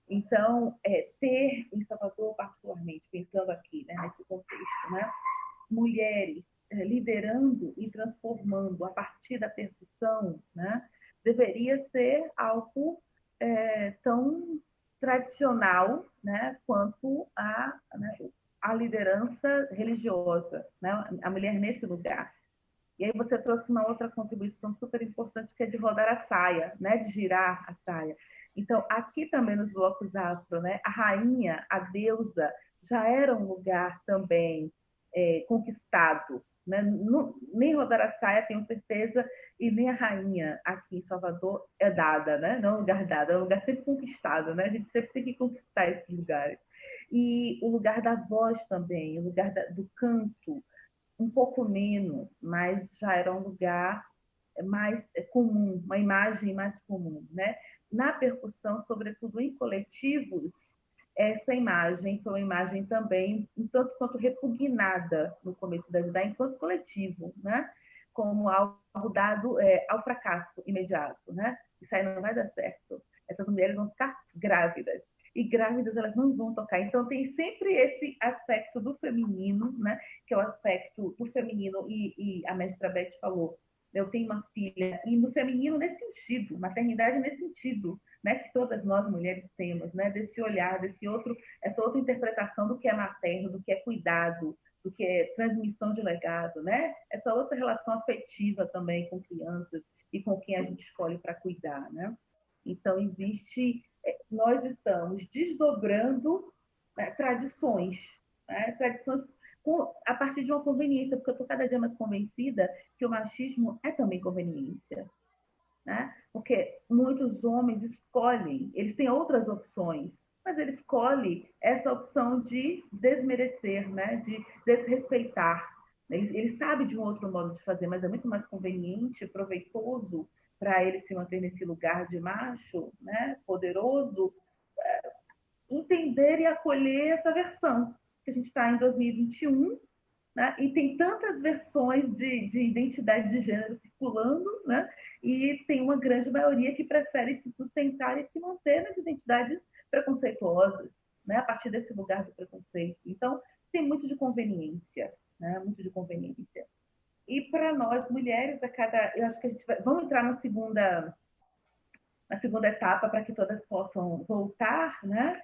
Speaker 1: Então, ter em Salvador, particularmente, pensando aqui, né, nesse contexto, né, mulheres liderando e transformando a partir da percussão, né, deveria ser algo tão tradicional, né, quanto né, a liderança religiosa, né, a mulher nesse lugar. E aí você trouxe uma outra contribuição super importante, que é de rodar a saia, né, de girar a saia. Então, aqui também nos blocos afro, né, a rainha, a deusa, já era um lugar também conquistado, né? Nem rodar a saia, tenho certeza, e nem a rainha aqui em Salvador é dada, né? Não é um lugar dado, é um lugar sempre conquistado, né? A gente sempre tem que conquistar esses lugares. E o lugar da voz também, o lugar do canto, um pouco menos, mas já era um lugar mais comum, uma imagem mais comum, né? Na percussão, sobretudo em coletivos, essa imagem foi uma imagem também um tanto quanto repugnada no começo da vida, enquanto coletivo, né? Como algo dado ao fracasso imediato, né? Isso aí não vai dar certo. Essas mulheres vão ficar grávidas. E grávidas elas não vão tocar. Então tem sempre esse aspecto do feminino, né? Que é o aspecto do feminino, e a mestra Beth falou, eu tenho uma filha, e no feminino nesse sentido, maternidade nesse sentido, né, que todas nós mulheres temos, né, desse olhar, essa outra interpretação do que é materno, do que é cuidado, do que é transmissão de legado, né, essa outra relação afetiva também com crianças e com quem a gente escolhe para cuidar, né. Então nós estamos desdobrando, né, tradições, né, tradições a partir de uma conveniência, porque eu estou cada dia mais convencida que o machismo é também conveniência, né? Porque muitos homens escolhem, eles têm outras opções, mas ele escolhe essa opção de desmerecer, né? De desrespeitar. Ele sabe de um outro modo de fazer, mas é muito mais conveniente, proveitoso para ele se manter nesse lugar de macho, né? Poderoso, entender e acolher essa versão. Que a gente está em 2021, né? E tem tantas versões de identidade de gênero circulando, né? E tem uma grande maioria que prefere se sustentar e se manter nas identidades preconceituosas, né? A partir desse lugar do preconceito. Então, tem muito de conveniência, né? Muito de conveniência. E para nós, mulheres, eu acho que vamos entrar na segunda etapa para que todas possam voltar, né?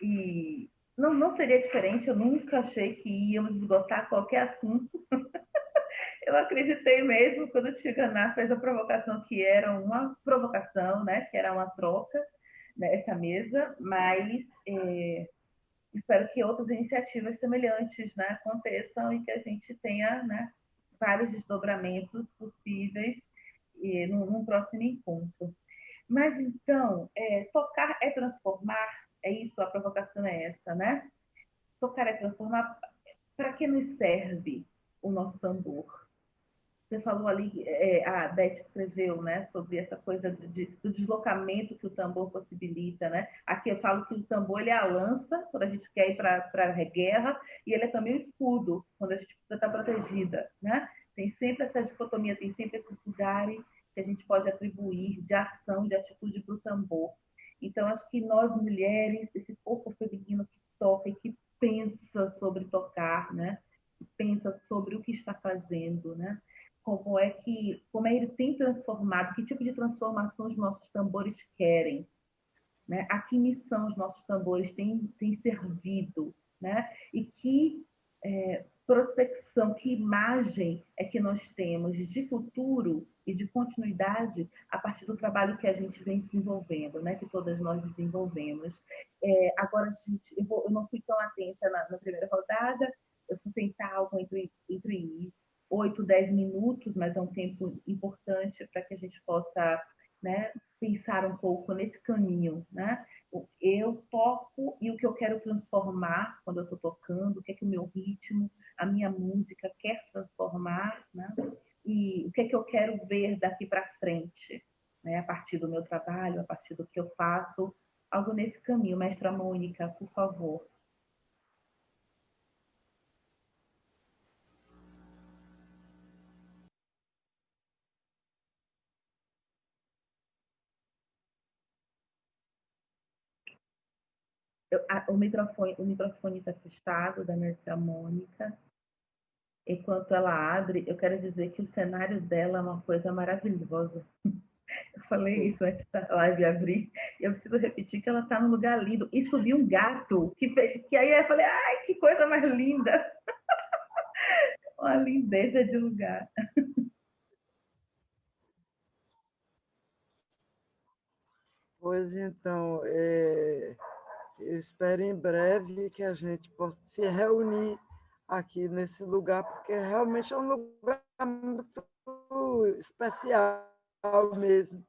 Speaker 1: E não seria diferente, eu nunca achei que íamos esgotar qualquer assunto. Eu acreditei mesmo quando o Tia Ganá fez a provocação, que era uma provocação, né? Que era uma troca nessa mesa, mas espero que outras iniciativas semelhantes, né, aconteçam e que a gente tenha, né, vários desdobramentos possíveis num próximo encontro. Mas então, tocar é transformar, é isso, a provocação é essa, né? Tocar é transformar. Para que nos serve o nosso tambor? Você falou ali, a Beth escreveu, né, sobre essa coisa do deslocamento que o tambor possibilita, né? Aqui eu falo que o tambor ele é a lança, quando a gente quer ir para a guerra, e ele é também o escudo, quando a gente precisa estar protegida, né? Tem sempre essa dicotomia, tem sempre esses lugares que a gente pode atribuir de ação, de atitude para o tambor. Então, acho que nós, mulheres, esse corpo feminino que toca e que pensa, pensa sobre tocar, né? Pensa sobre o que está fazendo, né? Como é ele tem transformado, que tipo de transformação os nossos tambores querem, né? A que missão os nossos tambores têm servido, né? E que prospecção, que imagem é que nós temos de futuro e de continuidade a partir do trabalho que a gente vem desenvolvendo, né? Que todas nós desenvolvemos. Agora, gente, eu não fui tão atenta na primeira rodada, eu fui tentar algo entre 8, 10 minutos, mas é um tempo importante para que a gente possa, né, pensar um pouco nesse caminho, né? Eu toco e o que eu quero transformar quando eu estou tocando, o que é que o meu ritmo, a minha música quer transformar, né? E o que é que eu quero ver daqui para frente, né? A partir do meu trabalho, a partir do que eu faço, algo nesse caminho. Mestra Mônica, por favor. O microfone está fechado da mestra Mônica. Enquanto ela abre, eu quero dizer que o cenário dela é uma coisa maravilhosa. Eu falei isso antes da live abrir, e eu preciso repetir que ela está num lugar lindo. E subiu um gato, que aí eu falei, ai, que coisa mais linda! Uma lindeza de lugar.
Speaker 2: Pois então, eu espero em breve que a gente possa se reunir aqui nesse lugar, porque realmente é um lugar muito especial mesmo,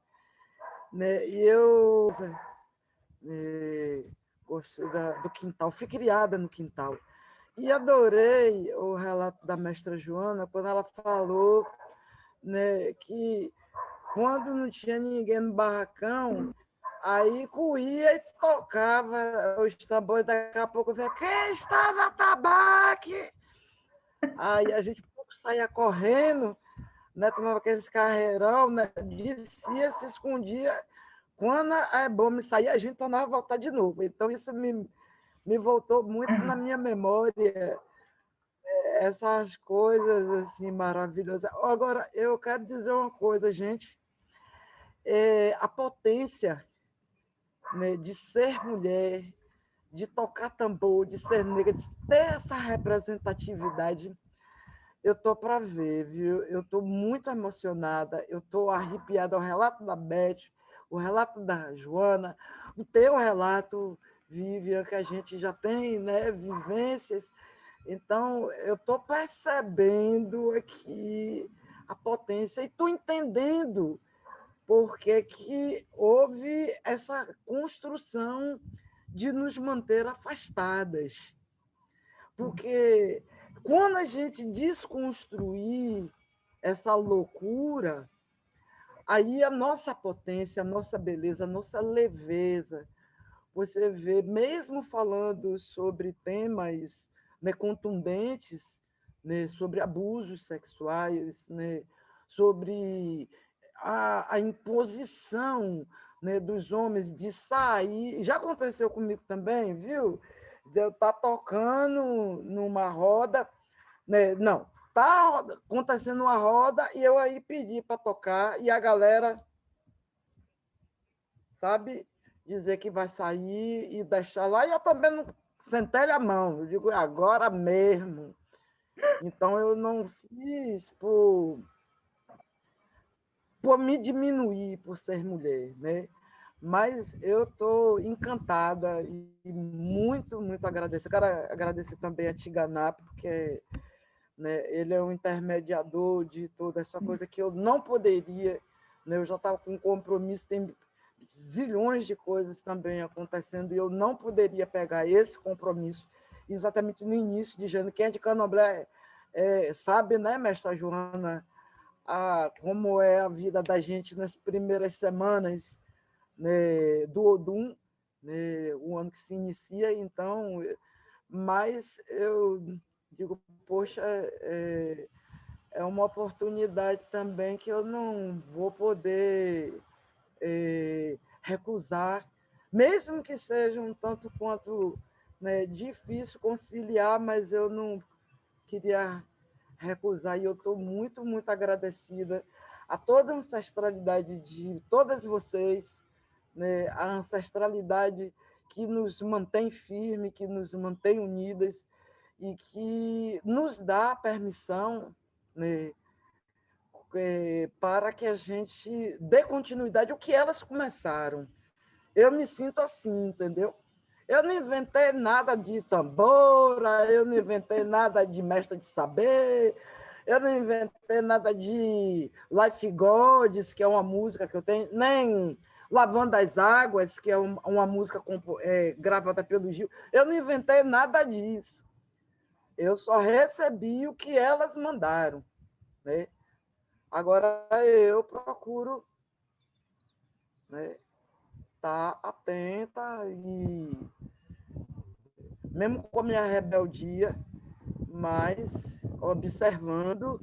Speaker 2: né? E eu gosto do quintal, fui criada no quintal. E adorei o relato da mestra Joana, quando ela falou, né, que quando não tinha ninguém no barracão, aí corria e tocava os tambores, daqui a pouco vinha, quem está na tabaque? Aí a gente saía correndo, né, tomava aqueles carreirão, né, descia, se escondia. Quando a bomba saía, a gente tornava a voltar de novo. Então, isso me voltou muito na minha memória, essas coisas assim maravilhosas. Agora, eu quero dizer uma coisa, gente. A potência, né, de ser mulher, de tocar tambor, de ser negra, de ter essa representatividade, eu estou para ver, viu? Eu estou muito emocionada, eu estou arrepiada. O relato da Beth, o relato da Joana, o teu relato, Vivian, que a gente já tem, né, vivências. Então, eu estou percebendo aqui a potência e estou entendendo por que houve essa construção de nos manter afastadas. Porque quando a gente desconstruir essa loucura, aí a nossa potência, a nossa beleza, a nossa leveza, você vê, mesmo falando sobre temas, né, contundentes, né, sobre abusos sexuais, né, sobre a imposição, né, dos homens de sair. Já aconteceu comigo também, viu? De eu estar tocando numa roda, né? Não, está acontecendo uma roda e eu aí pedi para tocar e a galera, sabe, dizer que vai sair e deixar lá, e eu também não sentei a mão, eu digo, agora mesmo. Então, eu não fiz por me diminuir por ser mulher, né? Mas eu estou encantada e muito, muito agradecida. Quero agradecer também a Tiganá, porque, né, ele é um intermediador de toda essa coisa que eu não poderia, né? Eu já estava com compromisso, tem zilhões de coisas também acontecendo, e eu não poderia pegar esse compromisso exatamente no início de janeiro. Quem é de Candomblé sabe, né, mestra Joana, como é a vida da gente nas primeiras semanas, né, do Odum, né, o ano que se inicia. Então, mas eu digo, poxa, é uma oportunidade também que eu não vou poder recusar, mesmo que seja um tanto quanto né? Difícil conciliar, mas eu não queria recusar, e eu estou muito, muito agradecida a toda a ancestralidade de todas vocês, né? A ancestralidade que nos mantém firme, que nos mantém unidas e que nos dá permissão, né, para que a gente dê continuidade ao que elas começaram. Eu me sinto assim, entendeu? Eu não inventei nada de tambora, eu não inventei nada de mestre de saber, eu não inventei nada de Life Gods, que é uma música que eu tenho, nem Lavando as Águas, que é uma música gravada pelo Gil. Eu não inventei nada disso. Eu só recebi o que elas mandaram, né? Agora eu procuro, né, estar atenta e, mesmo com a minha rebeldia, mas observando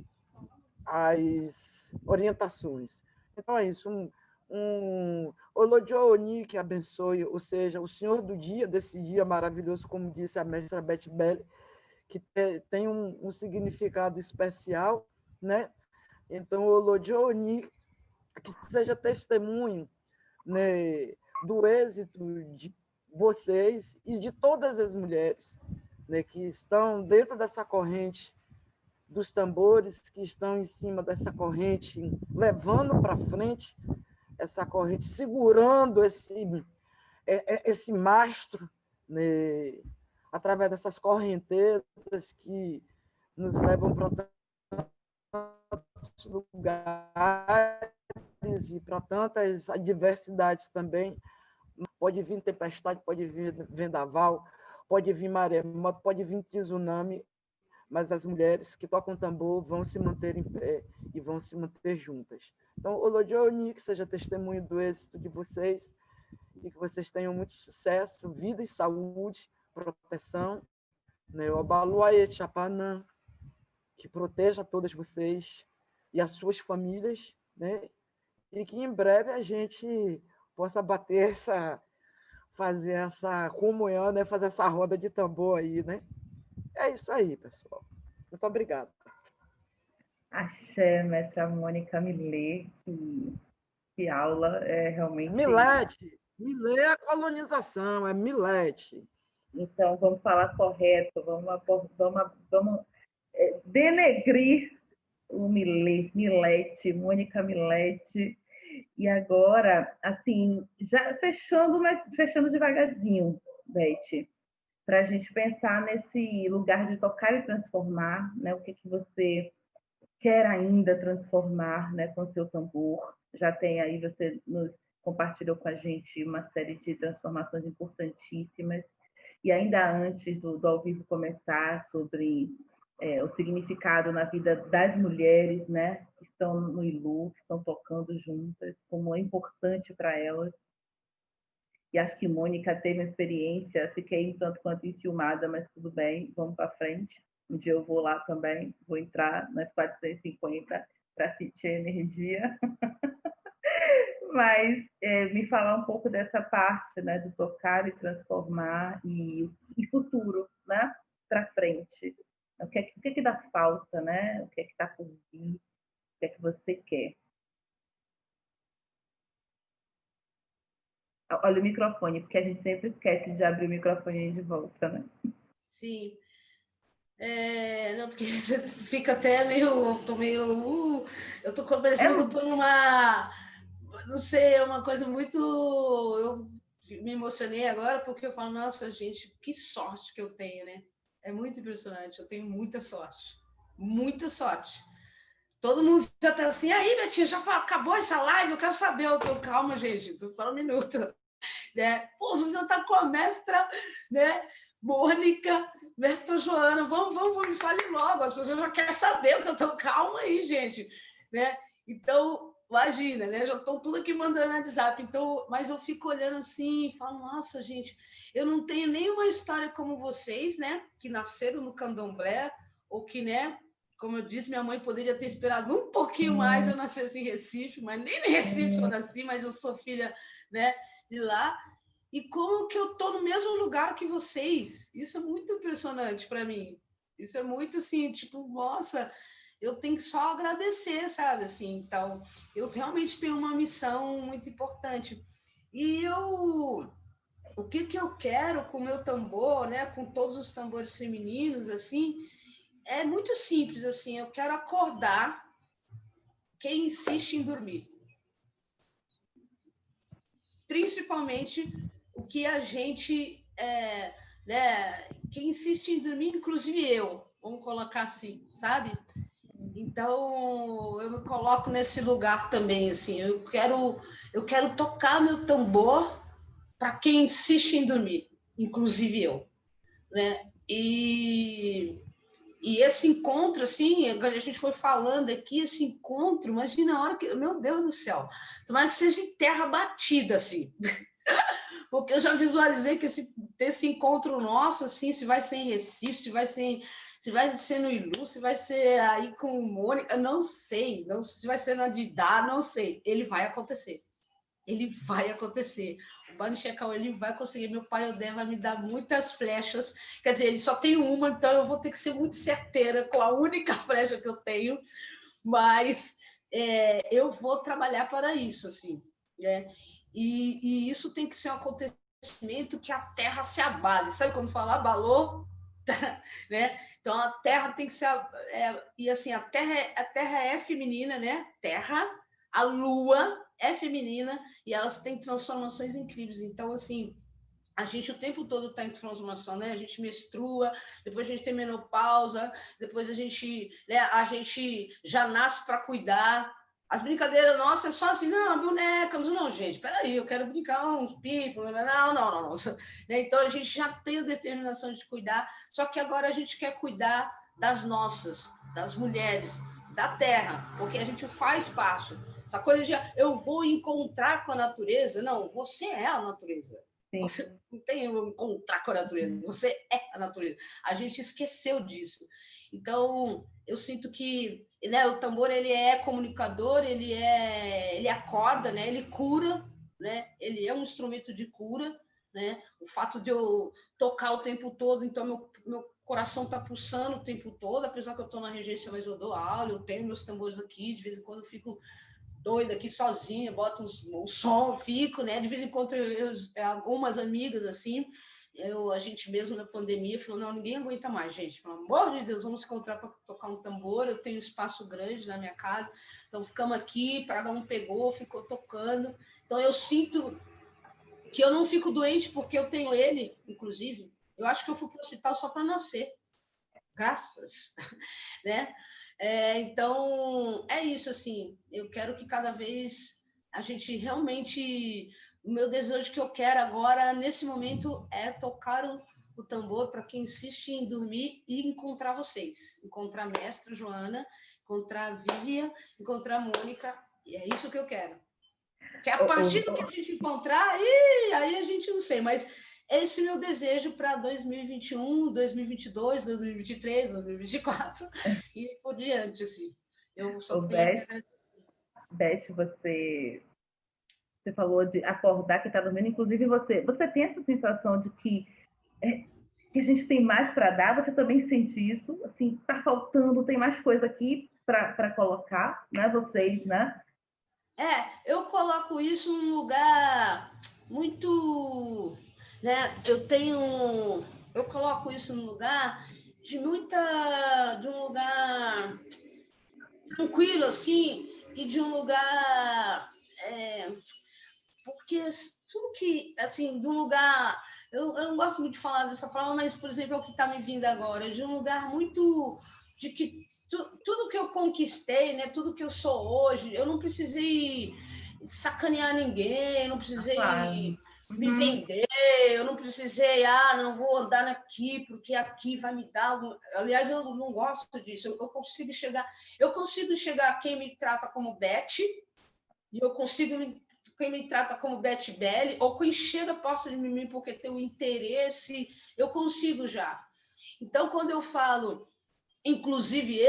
Speaker 2: as orientações. Então é isso, Olodjooni que abençoe, ou seja, o Senhor do dia, desse dia maravilhoso, como disse a mestra Beth Belli, que tem um significado especial, né? Então, Olodjooni, que seja testemunho, né, do êxito de vocês e de todas as mulheres, né, que estão dentro dessa corrente dos tambores, que estão em cima dessa corrente, levando para frente essa corrente, segurando esse mastro, né, através dessas correntezas que nos levam para tantos lugares e para tantas adversidades também. Pode vir tempestade, pode vir vendaval, pode vir maremoto, pode vir tsunami, mas as mulheres que tocam tambor vão se manter em pé e vão se manter juntas. Então, Olodjooni, que seja testemunho do êxito de vocês e que vocês tenham muito sucesso, vida e saúde, proteção. Né? Obaluaê Chapanã, que proteja todas vocês e as suas famílias, né? E que em breve a gente possa fazer essa comunhão, né? Fazer essa roda de tambor aí, né? É isso aí, pessoal. Muito obrigada.
Speaker 1: Axé, mestra Mônica Millet, que aula, é realmente...
Speaker 2: Millet é a colonização, é Millet.
Speaker 1: Então, vamos falar correto, vamos denegrir o Millet, Mônica Millet. E agora, assim, já fechando, mas fechando devagarzinho, Beth, para a gente pensar nesse lugar de tocar e transformar, né? O que você quer ainda transformar, né, com seu tambor? Já tem aí, você nos compartilhou com a gente uma série de transformações importantíssimas. E ainda antes do ao vivo começar, sobre o significado na vida das mulheres, né, que estão no ILU, que estão tocando juntas, como é importante para elas. E acho que Mônica teve uma experiência, fiquei um tanto quanto enciumada, mas tudo bem, vamos para frente. Um dia eu vou lá também, vou entrar nas 450 para sentir a energia. Mas me falar um pouco dessa parte, né, do tocar e transformar e futuro, né, para frente. O que é que dá falta, né? O que é que está por vir? O que é que você quer? Olha o microfone, porque a gente sempre esquece de abrir o microfone de volta, né?
Speaker 3: Sim. Não, porque você fica até meio... eu tô parecendo que eu tô numa... Não sei, é uma coisa muito... Eu me emocionei agora porque eu falo, nossa, gente, que sorte que eu tenho, né? É muito impressionante, eu tenho muita sorte. Muita sorte. Todo mundo já tá assim, aí, Betinha, já acabou essa live? Eu quero saber. Eu tô, calma, gente, fala um minuto. Né? Pô, você tá com a mestra, né, Mônica, mestra Joana, vamos, me fale logo, as pessoas já querem saber o que eu tô, calma aí, gente, né? Então, imagina, né? Já estão tudo aqui mandando no WhatsApp, então, mas eu fico olhando assim e falo, nossa, gente, eu não tenho nenhuma história como vocês, né, que nasceram no Candomblé, ou que, né, como eu disse, minha mãe poderia ter esperado um pouquinho mais eu nascesse em Recife, mas nem em Recife eu nasci, mas eu sou filha, né, de lá. e como que eu tô no mesmo lugar que vocês. Isso é muito impressionante para mim. Isso é muito assim, tipo, nossa, eu tenho que só agradecer, sabe? Assim, então, eu realmente tenho uma missão muito importante. E o que eu quero com o meu tambor, né, com todos os tambores femininos, assim, é muito simples, assim, eu quero acordar quem insiste em dormir. Principalmente o que a gente, né, quem insiste em dormir, inclusive eu, vamos colocar assim, sabe? Então, eu me coloco nesse lugar também, assim, eu quero tocar meu tambor para quem insiste em dormir, inclusive eu, né? E esse encontro, assim, a gente foi falando aqui, esse encontro, imagina a hora que, meu Deus do céu, tomara que seja em terra batida, assim, porque eu já visualizei que esse encontro nosso, assim, se vai ser em Recife, se vai ser no Ilu, se vai ser aí com Mônica, não sei, não, se vai ser na Didá, não sei, ele vai acontecer. Ele vai acontecer. O Bani Chekau, ele vai conseguir. Meu pai, Odé, vai me dar muitas flechas. Quer dizer, ele só tem uma, então eu vou ter que ser muito certeira com a única flecha que eu tenho. Mas eu vou trabalhar para isso, assim. Né? E isso tem que ser um acontecimento que a terra se abale. Sabe quando fala abalou? Né? Então, a terra tem que ser... e assim, a terra é feminina, né? Terra, a lua é feminina e elas têm transformações incríveis. Então, assim, a gente o tempo todo está em transformação, né? A gente menstrua, depois a gente tem menopausa, depois a gente já nasce para cuidar. As brincadeiras nossas é só assim, não, boneca, não, gente, peraí, eu quero brincar uns pipos, não. Então a gente já tem a determinação de cuidar, só que agora a gente quer cuidar das nossas, das mulheres, da terra, porque a gente faz parte. Essa coisa de eu vou encontrar com a natureza, não, você é a natureza. Sim. Você não tem eu encontrar com a natureza, você é a natureza. A gente esqueceu disso. Então, eu sinto que, né, o tambor ele é comunicador, ele acorda, né, ele cura, né, ele é um instrumento de cura, né, o fato de eu tocar o tempo todo, então meu coração está pulsando o tempo todo, apesar que eu estou na regência, mas eu dou aula, eu tenho meus tambores aqui, de vez em quando eu fico doida aqui sozinha, boto um som, fico, né? De vez em quando algumas amigas assim, a gente mesmo na pandemia falou, não, ninguém aguenta mais, gente, pelo amor de Deus, vamos se encontrar para tocar um tambor, eu tenho um espaço grande na minha casa, então ficamos aqui, cada um pegou, ficou tocando, então eu sinto que eu não fico doente porque eu tenho ele, inclusive, eu acho que eu fui para o hospital só para nascer, graças, né? Então, é isso, assim, eu quero que cada vez a gente realmente, o meu desejo que eu quero agora, nesse momento, é tocar o tambor para quem insiste em dormir e encontrar vocês, encontrar a mestra Joana, encontrar a Vivian, encontrar a Mônica, e é isso que eu quero. Porque a partir do que a gente encontrar, aí a gente não sei, mas esse é o meu desejo para 2021, 2022, 2023, 2024 e por diante, assim. Eu só tenho que agradecer.
Speaker 1: Beth, você falou de acordar que está dormindo, inclusive você tem essa sensação de que a gente tem mais para dar? Você também sente isso? Assim, está faltando, tem mais coisa aqui para colocar, né? Vocês, né?
Speaker 3: Eu coloco isso num lugar muito... Né? Eu coloco isso num lugar de um lugar tranquilo, assim, e de um lugar... porque tudo que, assim, de um lugar... Eu não gosto muito de falar dessa palavra, mas, por exemplo, é o que está me vindo agora, de um lugar muito... de que tudo que eu conquistei, né, tudo que eu sou hoje, eu não precisei sacanear ninguém, não precisei me vender, eu não precisei, não vou andar aqui porque aqui vai me dar... Aliás, eu não gosto disso, eu consigo enxergar quem me trata como Beth, e eu consigo quem me trata como Beth Belli, ou quem chega perto de mim porque tem um interesse, eu consigo já. Então, quando eu falo, inclusive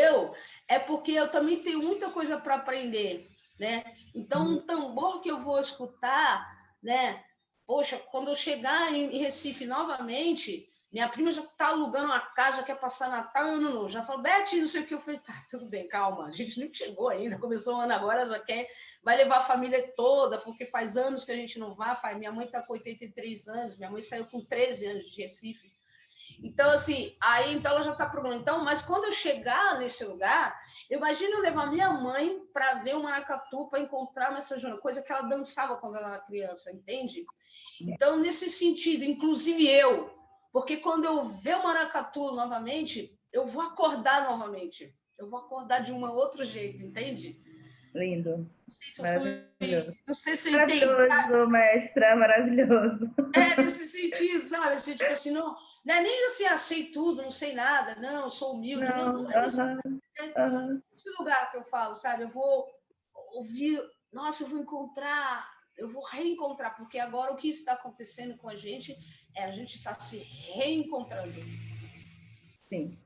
Speaker 3: é porque eu também tenho muita coisa para aprender, né? Então, um tambor que eu vou escutar, né? poxa, quando eu chegar em Recife novamente, minha prima já está alugando uma casa, já quer passar Natal, Ano Novo. Já falou, Beth, não sei o que. Eu falei, tá, tudo bem, calma. A gente nem chegou ainda, começou o ano agora, já quer, vai levar a família toda, porque faz anos que a gente não vai. Minha mãe está com 83 anos, minha mãe saiu com 13 anos de Recife. Então, assim, aí então ela já está programando. Então, mas quando eu chegar nesse lugar, eu imagino eu levar minha mãe para ver o maracatu, para encontrar uma Júnior, coisa que ela dançava quando ela era criança, entende? Então, nesse sentido, inclusive eu, porque quando eu ver o maracatu novamente, eu vou acordar novamente. Eu vou acordar de um outro jeito, entende?
Speaker 1: Lindo.
Speaker 3: Não sei se eu
Speaker 1: Maravilhoso.
Speaker 3: não sei se eu entendi.
Speaker 1: Maravilhoso, mestra, maravilhoso.
Speaker 3: Nesse sentido, sabe? Assim, tipo assim, não é nem assim, sei tudo, não sei nada, não, eu sou humilde. Não é isso. Esse lugar que eu falo, sabe? Eu vou ouvir, nossa, eu vou encontrar, eu vou reencontrar, porque agora o que está acontecendo com a gente é a gente está se reencontrando.
Speaker 1: Sim,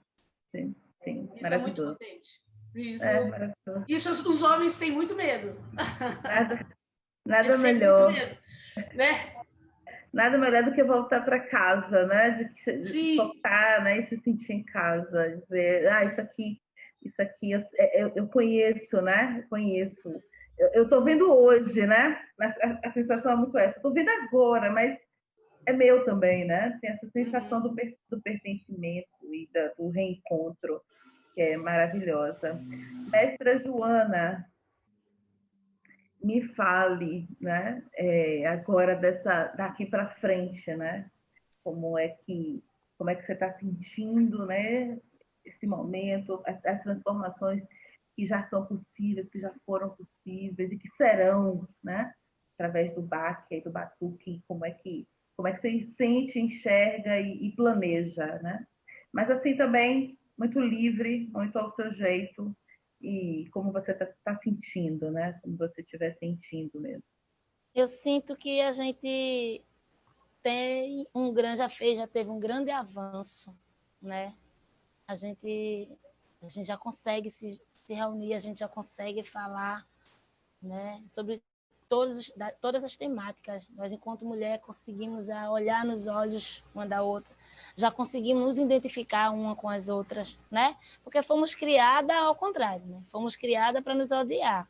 Speaker 1: sim, sim.
Speaker 3: Isso é muito potente. Isso os homens têm muito medo.
Speaker 1: Nada melhor.
Speaker 3: Muito medo, né?
Speaker 1: Nada melhor do que voltar para casa, né? De tocar, né? E se sentir em casa, dizer, isso aqui eu conheço, né? Eu conheço. Eu estou vendo hoje, né? A sensação é muito essa. Estou vendo agora, mas é meu também, né? Tem essa sensação do pertencimento e do reencontro, que é maravilhosa. Mestra Joana, me fale, né? Agora daqui para frente, né? Como é que você está sentindo, né? Esse momento, as transformações que já são possíveis, que já foram possíveis e que serão, né? Através do baque e do batuque, como é que você sente, enxerga e planeja, né? Mas assim também muito livre, muito ao seu jeito e como você está sentindo, né? Como você estiver sentindo mesmo.
Speaker 4: Eu sinto que a gente já teve um grande avanço, né? A gente já consegue se reunir, a gente já consegue falar, né, sobre todas as temáticas. Nós, enquanto mulher, conseguimos olhar nos olhos uma da outra, já conseguimos nos identificar uma com as outras, né? Porque fomos criadas ao contrário, né? Fomos criadas para nos odiar,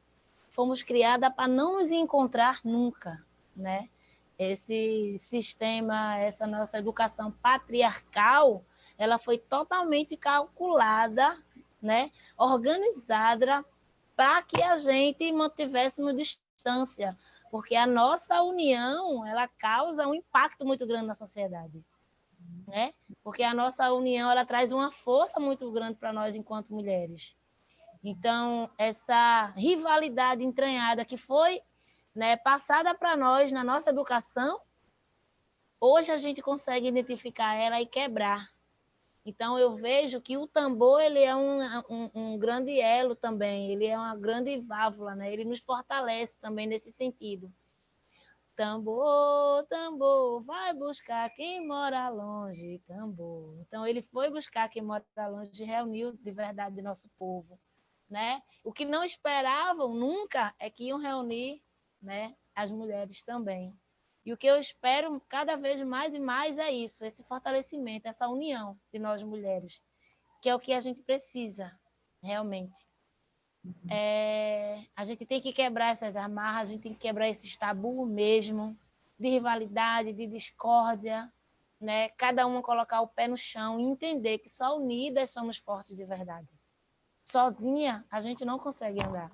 Speaker 4: fomos criadas para não nos encontrar nunca, né? Esse sistema, essa nossa educação patriarcal, ela foi totalmente calculada, né? Organizada para que a gente mantivéssemos distância, porque a nossa união, ela causa um impacto muito grande na sociedade, né? Porque a nossa união, ela traz uma força muito grande para nós enquanto mulheres. Então, essa rivalidade entranhada que foi, né, passada para nós na nossa educação, hoje a gente consegue identificar ela e quebrar. Então, eu vejo que o tambor ele é um grande elo também, ele é uma grande válvula, né? Ele nos fortalece também nesse sentido. Tambor, tambor, vai buscar quem mora longe, tambor. Então, ele foi buscar quem mora longe e reuniu de verdade nosso povo, né? O que não esperavam nunca é que iam reunir, né, as mulheres também. E o que eu espero cada vez mais e mais é isso, esse fortalecimento, essa união de nós mulheres, que é o que a gente precisa, realmente. A gente tem que quebrar essas amarras, a gente tem que quebrar esses tabus mesmo, de rivalidade, de discórdia, né? Cada uma colocar o pé no chão e entender que só unidas somos fortes de verdade. Sozinha, a gente não consegue andar.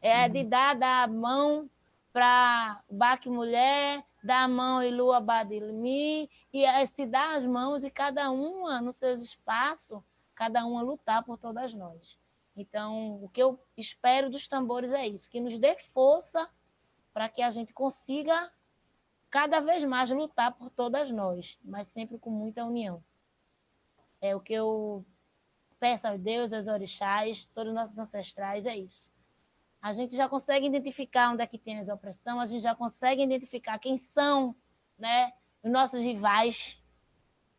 Speaker 4: É de dar a mão para Baque Mulher, dar a mão e Lua Badilmi, e se dar as mãos e cada uma nos seus espaços, cada uma lutar por todas nós. Então, o que eu espero dos tambores é isso, que nos dê força para que a gente consiga cada vez mais lutar por todas nós, mas sempre com muita união. É o que eu peço aos deuses, aos orixás, todos os nossos ancestrais, é isso. A gente já consegue identificar onde é que tem as opressões, a gente já consegue identificar quem são, né, os nossos rivais,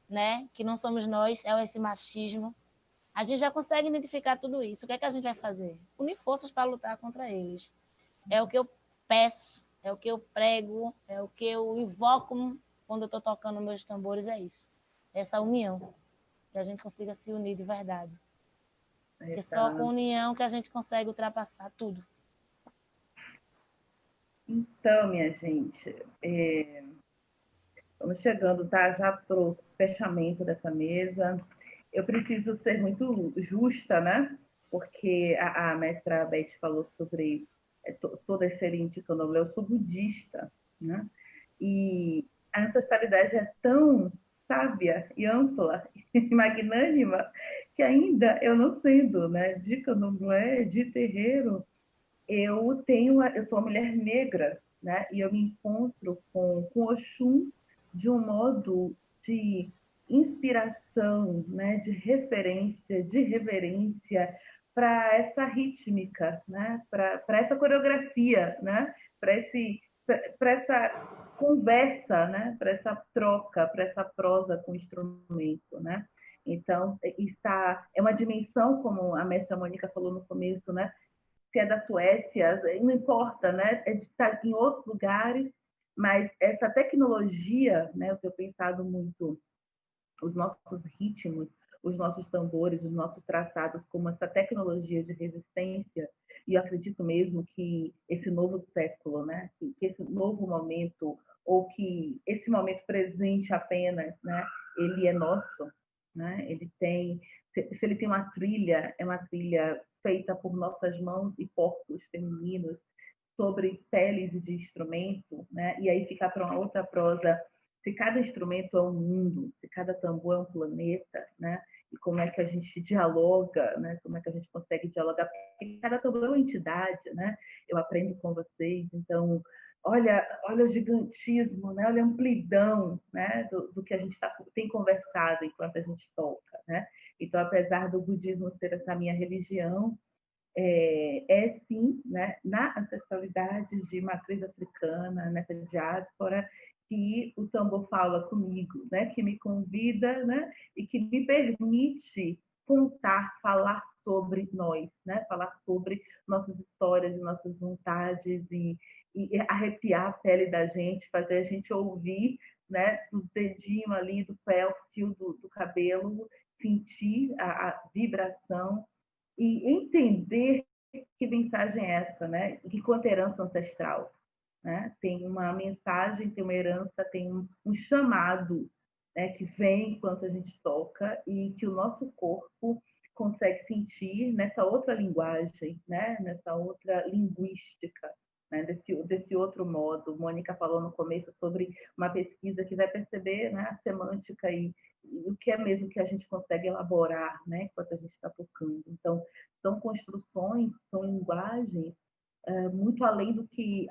Speaker 4: né, que não somos nós, é esse machismo. A gente já consegue identificar tudo isso. O que é que a gente vai fazer? Unir forças para lutar contra eles. É o que eu peço, é o que eu prego, é o que eu invoco quando eu estou tocando meus tambores, é isso. Essa união, que a gente consiga se unir de verdade. Porque só com união que a gente consegue ultrapassar tudo.
Speaker 1: Então, minha gente, estamos chegando, tá, já para o fechamento dessa mesa. Eu preciso ser muito justa, né? Porque a mestra Beth falou sobre toda a excelente candomblé. Eu sou budista, né? E a ancestralidade é tão sábia e ampla e magnânima que ainda eu não sendo, né, de candomblé, de terreiro, eu sou uma mulher negra, né? E eu me encontro com Oxum de um modo de inspiração, né? De referência, de reverência para essa rítmica, né? Para essa coreografia, né? Para essa conversa, né? Para essa troca, para essa prosa com o instrumento, né? Então, é uma dimensão, como a mestra Mônica falou no começo, né? Se é da Suécia, não importa, né? É de estar em outros lugares, mas essa tecnologia, né? Eu tenho pensado muito os nossos ritmos, os nossos tambores, os nossos traçados como essa tecnologia de resistência, e eu acredito mesmo que esse novo século, né? Que esse novo momento, ou que esse momento presente apenas, né? Ele é nosso, né? Se ele tem uma trilha, é uma trilha feita por nossas mãos e corpos femininos sobre peles de instrumento, né? E aí ficar para uma outra prosa, se cada instrumento é um mundo, se cada tambor é um planeta, né? E como é que a gente dialoga, né? Como é que a gente consegue dialogar? Porque cada tambor é uma entidade, né? Eu aprendo com vocês, então olha o gigantismo, né? Olha a amplidão, né? Do que a gente tem conversado enquanto a gente toca, né? Então, apesar do budismo ser essa minha religião, sim, né, na ancestralidade de matriz africana, nessa diáspora, que o tambor fala comigo, né, que me convida, né, e que me permite falar sobre nós, né, falar sobre nossas histórias, nossas vontades e arrepiar a pele da gente, fazer a gente ouvir, né, do dedinho ali do pé, o fio do cabelo, sentir a vibração e entender que mensagem é essa, né? E quanto herança ancestral, né? Tem uma mensagem, tem uma herança, tem um chamado, né? Que vem enquanto a gente toca e que o nosso corpo consegue sentir nessa outra linguagem, né? Nessa outra linguística, né? Desse outro modo. Mônica falou no começo sobre uma pesquisa que vai perceber, né, a semântica e o que é mesmo que a gente consegue elaborar, né, enquanto a gente está tocando. Então, são construções, são linguagens muito além do que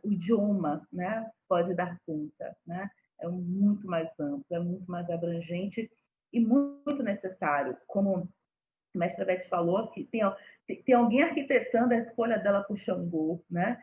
Speaker 1: o idioma, né, pode dar conta, né? É muito mais amplo, é muito mais abrangente e muito necessário. Como a mestra Beth falou, que tem alguém arquitetando a escolha dela para o Xangô, né?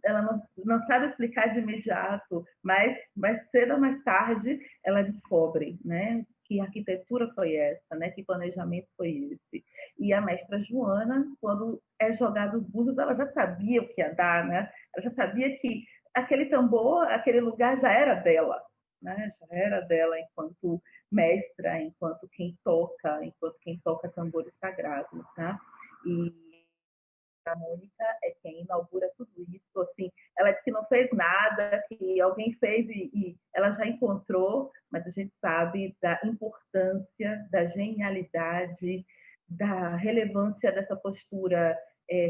Speaker 1: Ela não sabe explicar de imediato, mas mais cedo ou mais tarde ela descobre, né? Que arquitetura foi essa, né? Que planejamento foi esse. E a mestra Joana, quando é jogado os búzios, ela já sabia o que ia dar, né? Ela já sabia que aquele tambor, aquele lugar já era dela, né? Já era dela enquanto mestra, enquanto quem toca tambores sagrados, né? E a Mônica é quem inaugura tudo isso, assim, ela disse que não fez nada, que alguém fez e ela já encontrou, mas a gente sabe da importância, da genialidade, da relevância dessa postura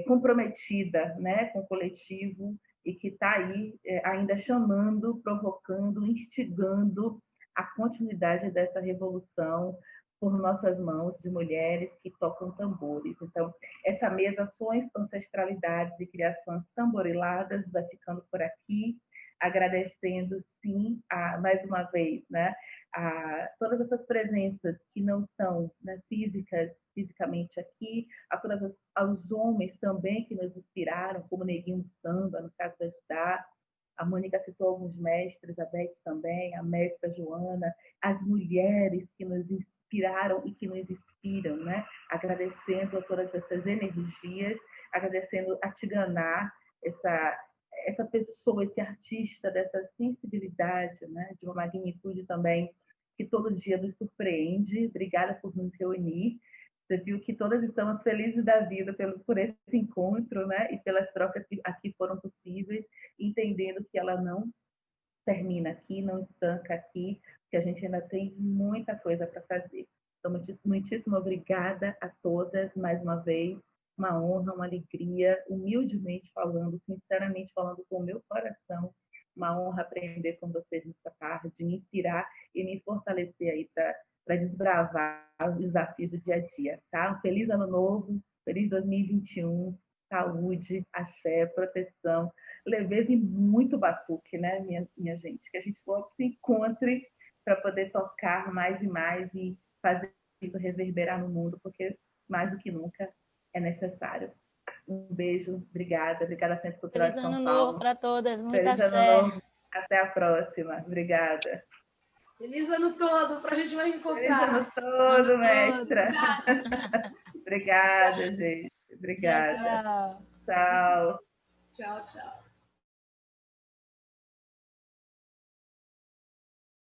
Speaker 1: comprometida, né, com o coletivo e que está aí ainda chamando, provocando, instigando a continuidade dessa revolução por nossas mãos de mulheres que tocam tambores. Então, essa mesa Sons, Ancestralidades e Criações Tamboriladas vai ficando por aqui, agradecendo, sim, mais uma vez, né, a todas essas presenças que não são, né, fisicamente aqui, aos homens também que nos inspiraram, como Neguinho Samba, no caso da Judá. A Mônica citou alguns mestres, a Beth também, a mestra Joana, as mulheres que nos inspiraram e que nos inspiram, né? Agradecendo a todas essas energias, agradecendo a Tiganá, essa pessoa, esse artista, dessa sensibilidade, né? De uma magnitude também que todo dia nos surpreende. Obrigada por nos reunir. Você viu que todas estamos felizes da vida por esse encontro, né? E pelas trocas que aqui foram possíveis, entendendo que ela não termina aqui, não estanca aqui, que a gente ainda tem muita coisa para fazer. Então, muitíssimo obrigada a todas, mais uma vez. Uma honra, uma alegria, humildemente falando, sinceramente falando com o meu coração. Uma honra aprender com vocês nessa tarde, me inspirar e me fortalecer aí para desbravar os desafios do dia a dia, tá? Um feliz ano novo, feliz 2021, saúde, axé, proteção, leveza e muito batuque, né, minha gente? Que a gente se encontre para poder tocar mais e mais e fazer isso reverberar no mundo, porque mais do que nunca é necessário. Um beijo, obrigada sempre por
Speaker 4: Feliz
Speaker 1: São
Speaker 4: ano
Speaker 1: Paulo.
Speaker 4: novo para todas, muita
Speaker 1: Feliz ano
Speaker 4: axé.
Speaker 1: novo, até a próxima. Obrigada.
Speaker 3: Feliz ano todo, para a gente vai
Speaker 1: Feliz
Speaker 3: encontrar.
Speaker 1: ano todo,
Speaker 4: Ano
Speaker 1: mestra.
Speaker 3: Todo.
Speaker 1: Obrigada, gente.
Speaker 4: Tchau,
Speaker 1: Obrigada.
Speaker 4: tchau.
Speaker 1: Tchau.
Speaker 3: Tchau, tchau.